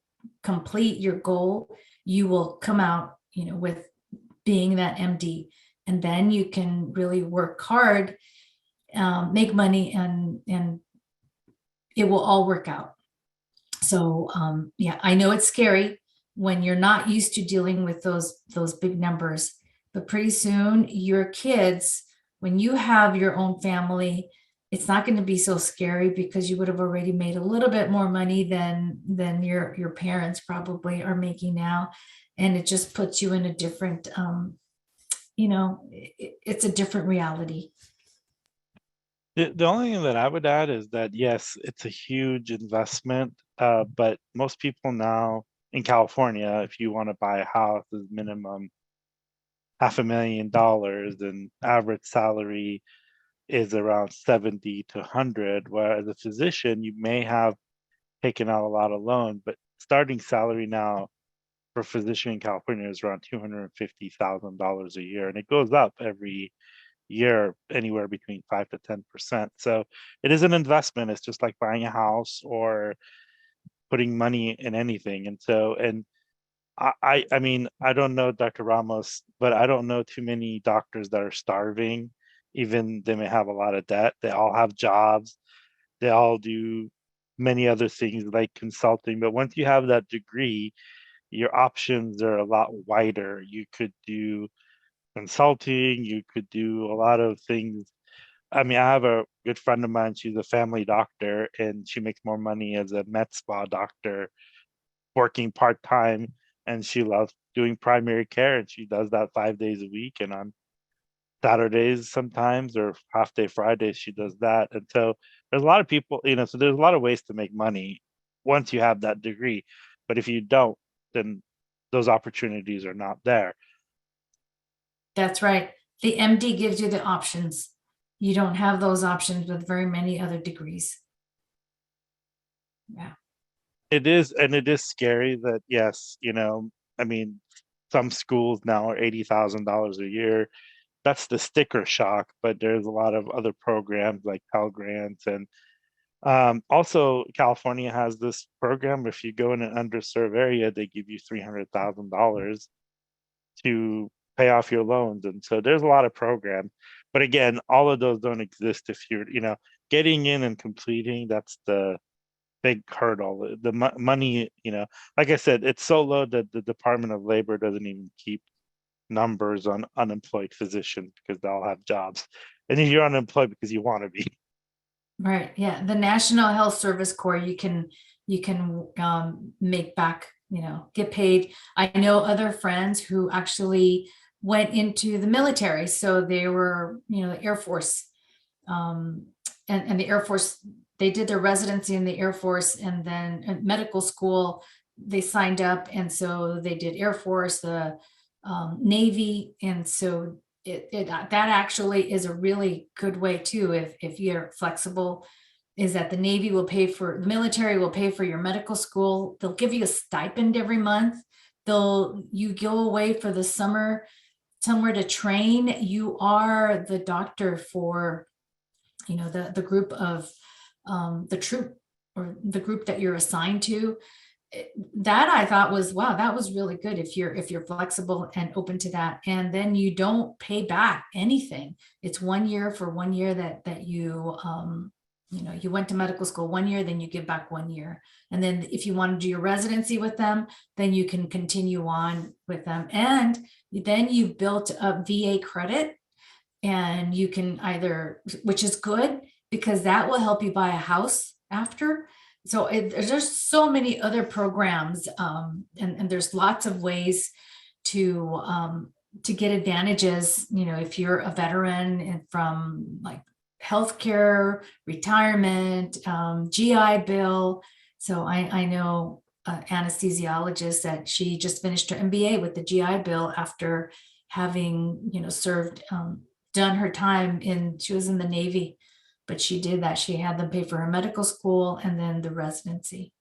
complete your goal, you will come out, with being that MD. And then you can really work hard, make money, and it will all work out. So yeah, I know it's scary when you're not used to dealing with those big numbers, but pretty soon your kids, when you have your own family, it's not going to be so scary because you would have already made a little bit more money than your parents probably are making now. And it just puts you in a different, it's a different reality. The only thing that I would add is that, yes, it's a huge investment, but most people now in California, if you want to buy a house, is minimum $500,000, and average salary is around 70 to 100. Whereas a physician, you may have taken out a lot of loan, but starting salary now for a physician in California is around $250,000 a year, and it goes up every year anywhere between 5 to 10%. So it is an investment. It's just like buying a house or putting money in anything. And so, and I mean, I don't know Dr. Ramos, but I don't know too many doctors that are starving. Even they may have a lot of debt. They all have jobs. They all do many other things like consulting. But once you have that degree, your options are a lot wider. You could do consulting, you could do a lot of things. I mean, I have a good friend of mine, she's a family doctor, and she makes more money as a med spa doctor working part-time, and she loves doing primary care, and she does that 5 days a week, and on Saturdays sometimes, or half day Fridays, she does that. And so there's a lot of people, so there's a lot of ways to make money once you have that degree. But if you don't, then those opportunities are not there. That's right. The MD gives you the options. You don't have those options with very many other degrees. Yeah. It is, and it is scary that, yes, I mean, some schools now are $80,000 a year. That's the sticker shock, but there's a lot of other programs like Pell Grants. And also California has this program. If you go in an underserved area, they give you $300,000 to pay off your loans. And so there's a lot of programs. But again, all of those don't exist if you're, getting in and completing, that's the big hurdle. The money, like I said, it's so low that the Department of Labor doesn't even keep numbers on unemployed physicians because they all have jobs. And if you're unemployed because you want to be. Right. Yeah. The National Health Service Corps, you can make back, get paid. I know other friends who actually went into the military. So they were, the Air Force, and the Air Force, they did their residency in the Air Force, and then at medical school, they signed up. And so they did Air Force, the Navy. And so that actually is a really good way too, if you're flexible, is that the Navy will pay for, the military will pay for your medical school. They'll give you a stipend every month. You go away for the summer somewhere to train. You are the doctor for, the group of the troop or the group that you're assigned to. That I thought was, wow, that was really good if you're flexible and open to that. And then you don't pay back anything. It's 1 year for 1 year that you you went to medical school 1 year, then you give back 1 year. And then if you want to do your residency with them, then you can continue on with them. And then you've built up VA credit, and you can either, which is good because that will help you buy a house after. So there's so many other programs, and there's lots of ways to get advantages. If you're a veteran, and from like healthcare, retirement, GI Bill. So I know anesthesiologist that she just finished her MBA with the GI Bill after having, served, done her time she was in the Navy, but she did that. She had them pay for her medical school and then the residency.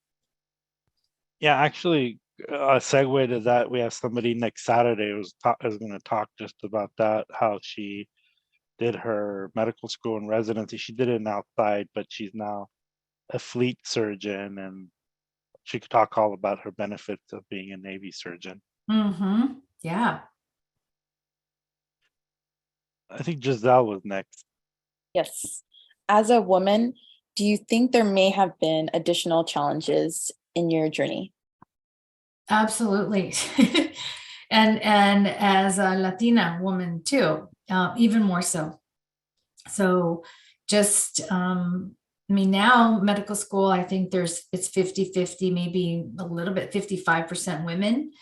Yeah, actually, a segue to that, we have somebody next Saturday who's going to talk just about that, how she did her medical school and residency. She did it outside, but she's now a fleet surgeon, and she could talk all about her benefits of being a Navy surgeon. Mm-hmm. Yeah. I think Giselle was next. Yes. As a woman, do you think there may have been additional challenges in your journey? Absolutely. and as a Latina woman too, even more so. So just, now medical school, I think it's 50-50, maybe a little bit 55% women.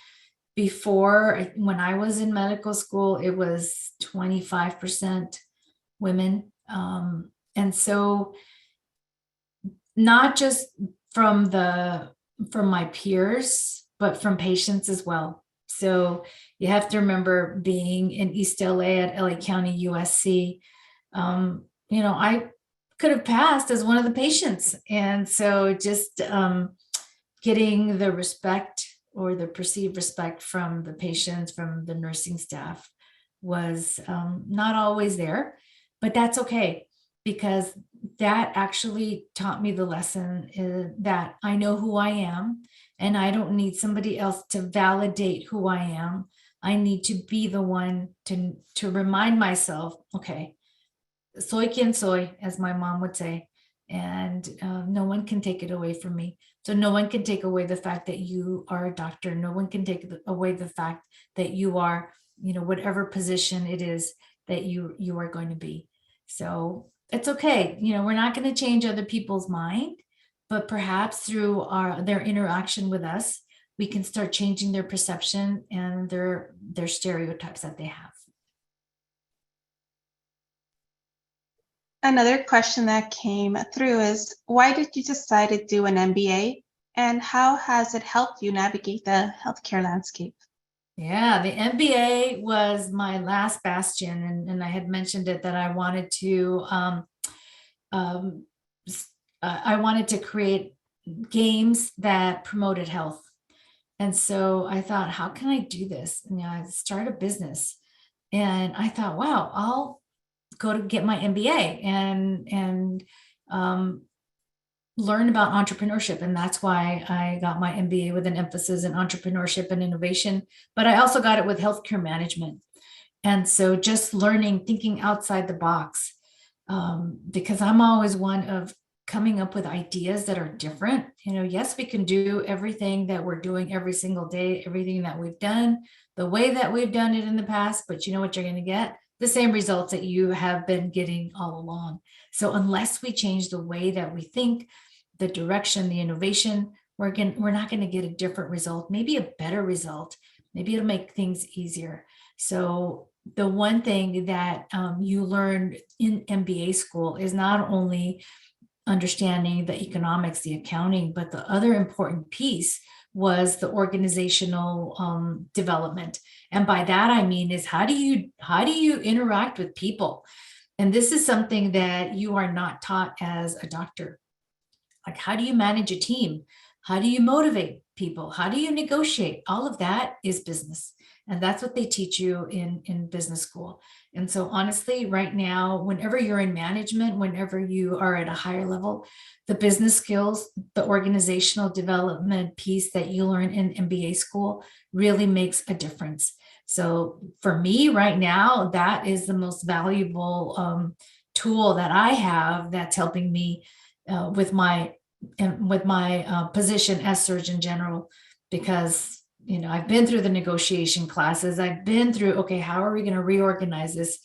Before, when I was in medical school, it was 25% women. And so not just from my peers, but from patients as well. So you have to remember, being in East LA at LA County USC, I could have passed as one of the patients. And so just getting the respect, or the perceived respect, from the patients, from the nursing staff, was not always there, but that's okay, because that actually taught me the lesson that I know who I am, and I don't need somebody else to validate who I am. I need to be the one to remind myself, okay, soy quien soy, as my mom would say, and no one can take it away from me. So no one can take away the fact that you are a doctor. No one can take away the fact that you are, whatever position it is that you are going to be. So it's okay. We're not going to change other people's mind, but perhaps through their interaction with us, we can start changing their perception and their stereotypes that they have. Another question that came through is, why did you decide to do an MBA, and how has it helped you navigate the healthcare landscape? Yeah, the MBA was my last bastion, and I had mentioned it, that I wanted to create games that promoted health. And so I thought, how can I do this? And I start a business, and I thought, wow, I'll go to get my MBA and learn about entrepreneurship. And that's why I got my MBA with an emphasis in entrepreneurship and innovation, but I also got it with healthcare management. And so just learning, thinking outside the box, because I'm always one of coming up with ideas that are different. Yes, we can do everything that we're doing every single day, everything that we've done, the way that we've done it in the past, but you know what you're going to get? The same results that you have been getting all along. So unless we change the way that we think, the direction, the innovation, we're not going to get a different result, maybe a better result. Maybe it'll make things easier. So the one thing that you learn in MBA school is not only understanding the economics, the accounting, but the other important piece was the organizational development. And by that, I mean, is how do you interact with people? And this is something that you are not taught as a doctor. Like, how do you manage a team? How do you motivate people? How do you negotiate? All of that is business. And that's what they teach you in business school. And so honestly, right now, whenever you're in management, whenever you are at a higher level, the business skills, the organizational development piece that you learn in MBA school really makes a difference. So for me right now, that is the most valuable tool that I have that's helping me with my position as Surgeon General, because I've been through the negotiation classes. I've been through, okay, how are we going to reorganize this?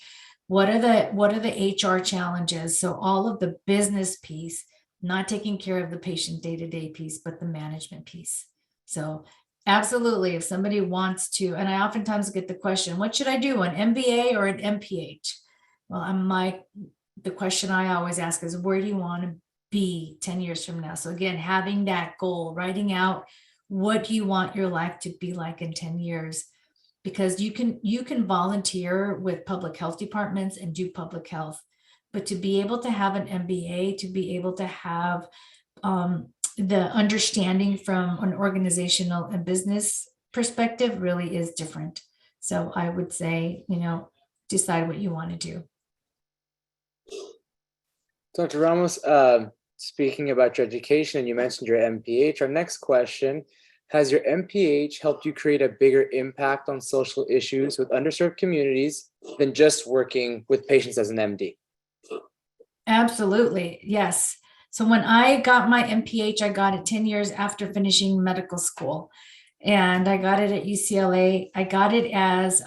What are the HR challenges? So all of the business piece, not taking care of the patient day-to-day piece, but the management piece. So absolutely, if somebody wants to, and I oftentimes get the question, what should I do, an MBA or an MPH? Well, the question I always ask is, where do you want to be 10 years from now? So again, having that goal, writing out, what do you want your life to be like in 10 years? because you can volunteer with public health departments and do public health, but to be able to have an MBA, to be able to have the understanding from an organizational and business perspective really is different. So I would say, decide what you want to do. Dr. Ramos, speaking about your education, you mentioned your MPH. Our next question, has your MPH helped you create a bigger impact on social issues with underserved communities than just working with patients as an MD? Absolutely, yes. So when I got my MPH, I got it 10 years after finishing medical school. And I got it at UCLA. I got it as,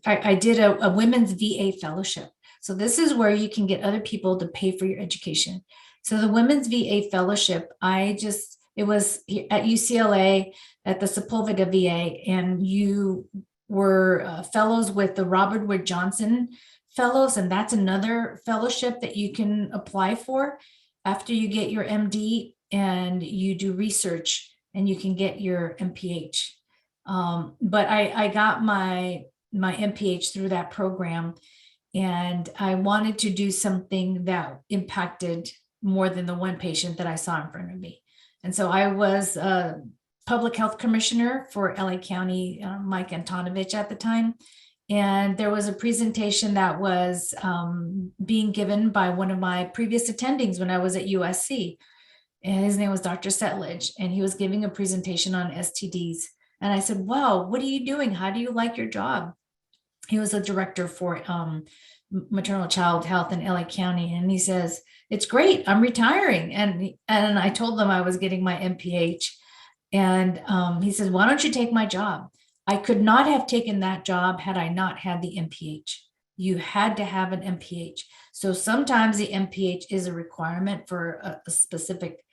I did a women's VA fellowship. So this is where you can get other people to pay for your education. So the Women's VA Fellowship, it was at UCLA at the Sepulveda VA, and you were fellows with the Robert Wood Johnson Fellows, and that's another fellowship that you can apply for after you get your MD and you do research, and you can get your MPH. But I got my MPH through that program, and I wanted to do something that impacted more than the one patient that I saw in front of me. And so I was a public health commissioner for LA County, Mike Antonovich at the time. And there was a presentation that was being given by one of my previous attendings when I was at USC. And his name was Dr. Setledge, and he was giving a presentation on STDs. And I said, wow, what are you doing? How do you like your job? He was a director for maternal child health in LA County. And he says, it's great, I'm retiring. And I told them I was getting my MPH. And he says, why don't you take my job? I could not have taken that job had I not had the MPH. You had to have an MPH. So sometimes the MPH is a requirement for a specific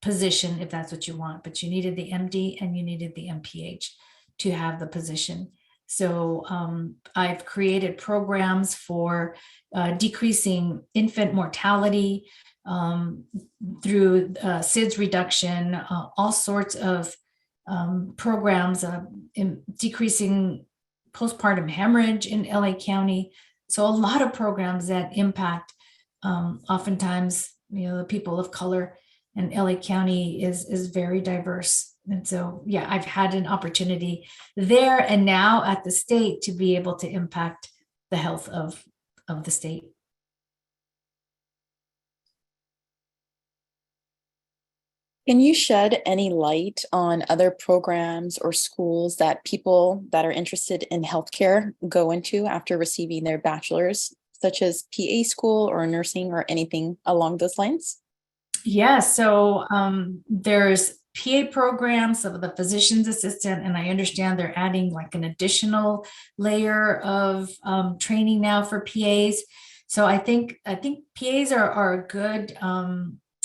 position, if that's what you want, but you needed the MD and you needed the MPH to have the position. So I've created programs for decreasing infant mortality through SIDS reduction, all sorts of programs in decreasing postpartum hemorrhage in LA County. So a lot of programs that impact oftentimes, the people of color, and LA County is very diverse. And so, yeah, I've had an opportunity there and now at the state to be able to impact the health of the state. Can you shed any light on other programs or schools that people that are interested in healthcare go into after receiving their bachelor's, such as PA school or nursing or anything along those lines? Yeah, so there's PA programs of the physician's assistant, and I understand they're adding like an additional layer of training now for PAs. So I think PAs are a good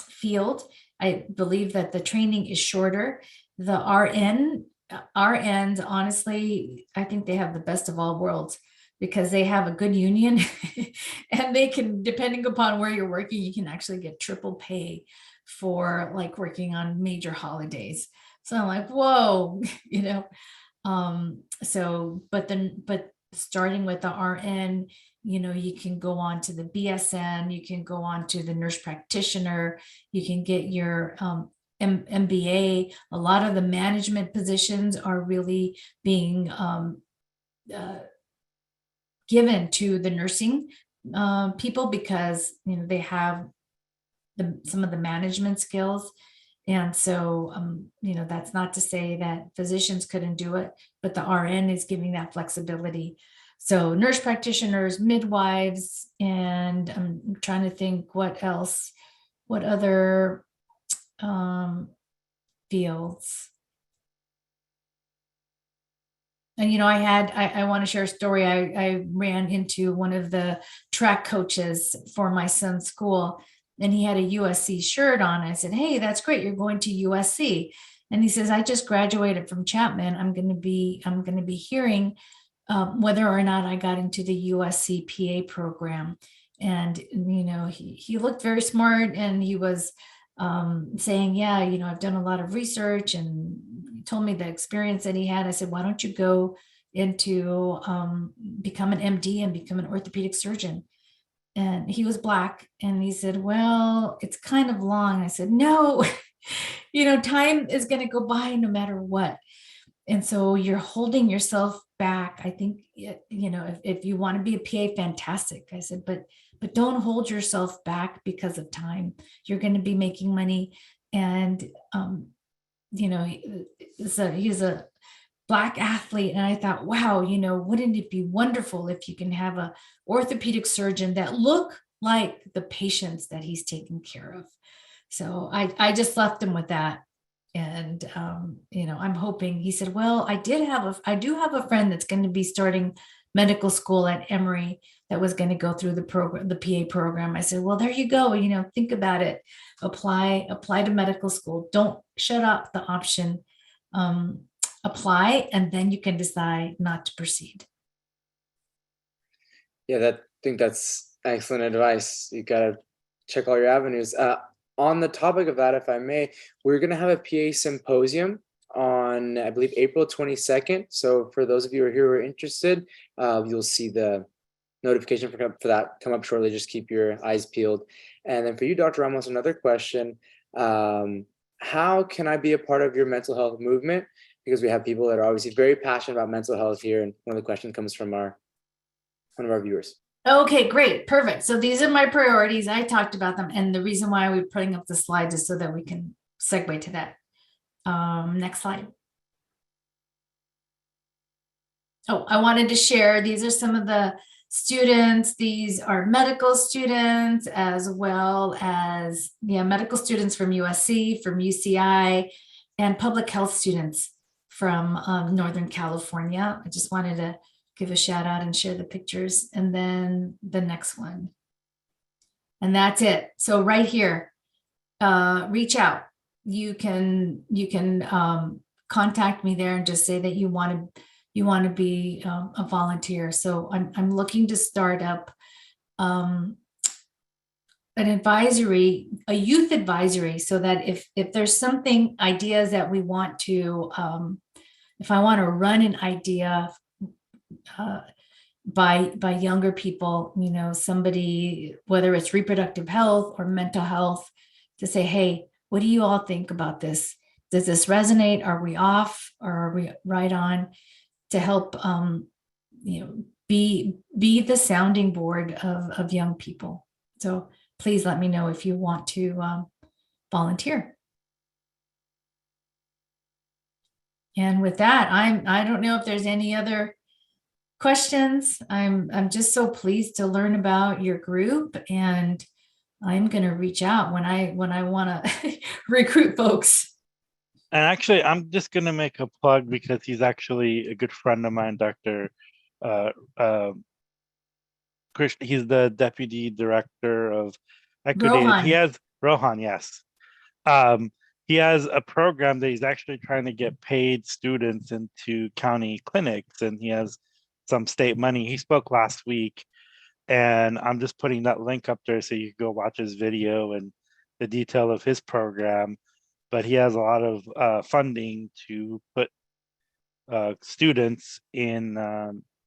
field. I believe that the training is shorter. The RNs, honestly, I think they have the best of all worlds because they have a good union and they can, depending upon where you're working, you can actually get triple pay for like working on major holidays. So I'm like, whoa, but starting with the RN, you can go on to the BSN, you can go on to the nurse practitioner, you can get your MBA. A lot of the management positions are really being given to the nursing people because they have some of the management skills. And so, that's not to say that physicians couldn't do it, but the RN is giving that flexibility. So nurse practitioners, midwives, and I'm trying to think what else, what other fields. And, I want to share a story. I ran into one of the track coaches for my son's school, and he had a USC shirt on. I said, hey, that's great. You're going to USC. And he says, I just graduated from Chapman. I'm going to be hearing whether or not I got into the USC PA program. And, he looked very smart, and he was saying, yeah, I've done a lot of research and told me the experience that he had. I said, why don't you go into become an MD and become an orthopedic surgeon? And he was Black, and he said, well, it's kind of long. I said, no, time is going to go by no matter what. And so you're holding yourself back. I think, if you want to be a PA, fantastic. I said, but don't hold yourself back because of time. You're going to be making money. And, he's a Black athlete. And I thought, wow, wouldn't it be wonderful if you can have a orthopedic surgeon that look like the patients that he's taking care of. So I just left him with that. And, I'm hoping. He said, well, I do have a friend that's going to be starting medical school at Emory that was going to go through the program, the PA program. I said, well, there you go. Think about it. Apply to medical school. Don't shut up the option. Apply, and then you can decide not to proceed. Yeah, I think that's excellent advice. You got to check all your avenues. On the topic of that, if I may, we're going to have a PA symposium on, I believe, April 22nd. So for those of you who are interested, you'll see the notification for that come up shortly. Just keep your eyes peeled. And then for you, Dr. Ramos, another question. How can I be a part of your mental health movement? Because we have people that are obviously very passionate about mental health here. And one of the questions comes from one of our viewers. Okay, great. Perfect. So these are my priorities. I talked about them. And the reason why we're putting up the slides is so that we can segue to that. Next slide. Oh, I wanted to share, these are some of the students. These are medical students, as well as medical students from USC, from UCI, and public health students from Northern California. I just wanted to give a shout out and share the pictures. And then the next one. And that's it. So right here, reach out. You can contact me there and just say that you want to be a volunteer. So I'm looking to start up an advisory, a youth advisory, so that if there's something, ideas that we want to, if I want to run an idea by younger people, somebody, whether it's reproductive health or mental health, to say, hey, what do you all think about this? Does this resonate? Are we off or are we right on? To help, be the sounding board of young people. So please let me know if you want to volunteer. And with that, I don't know if there's any other questions. I'm just so pleased to learn about your group, and I'm going to reach out when I want to recruit folks. And actually, I'm just going to make a plug because he's actually a good friend of mine, Dr. Krish. He's the deputy director of equity. He has Rohan, yes. He has a program that he's actually trying to get paid students into county clinics, and he has some state money. He spoke last week, and I'm just putting that link up there so you can go watch his video and the detail of his program. But he has a lot of funding to put students in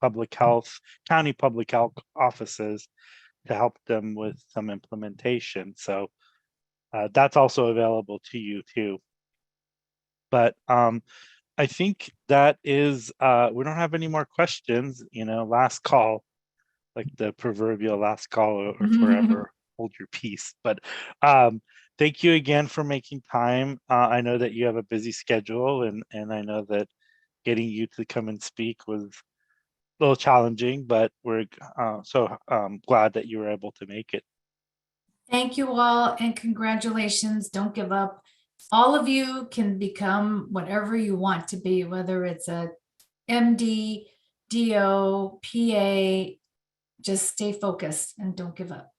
public health, county public health offices to help them with some implementation. So that's also available to you too. But I think that is, we don't have any more questions, last call, like the proverbial last call or forever hold your peace. But thank you again for making time. I know that you have a busy schedule, and I know that getting you to come and speak was a little challenging, but we're so glad that you were able to make it. Thank you all, and congratulations. Don't give up. All of you can become whatever you want to be, whether it's a MD, DO, PA. Just stay focused and don't give up.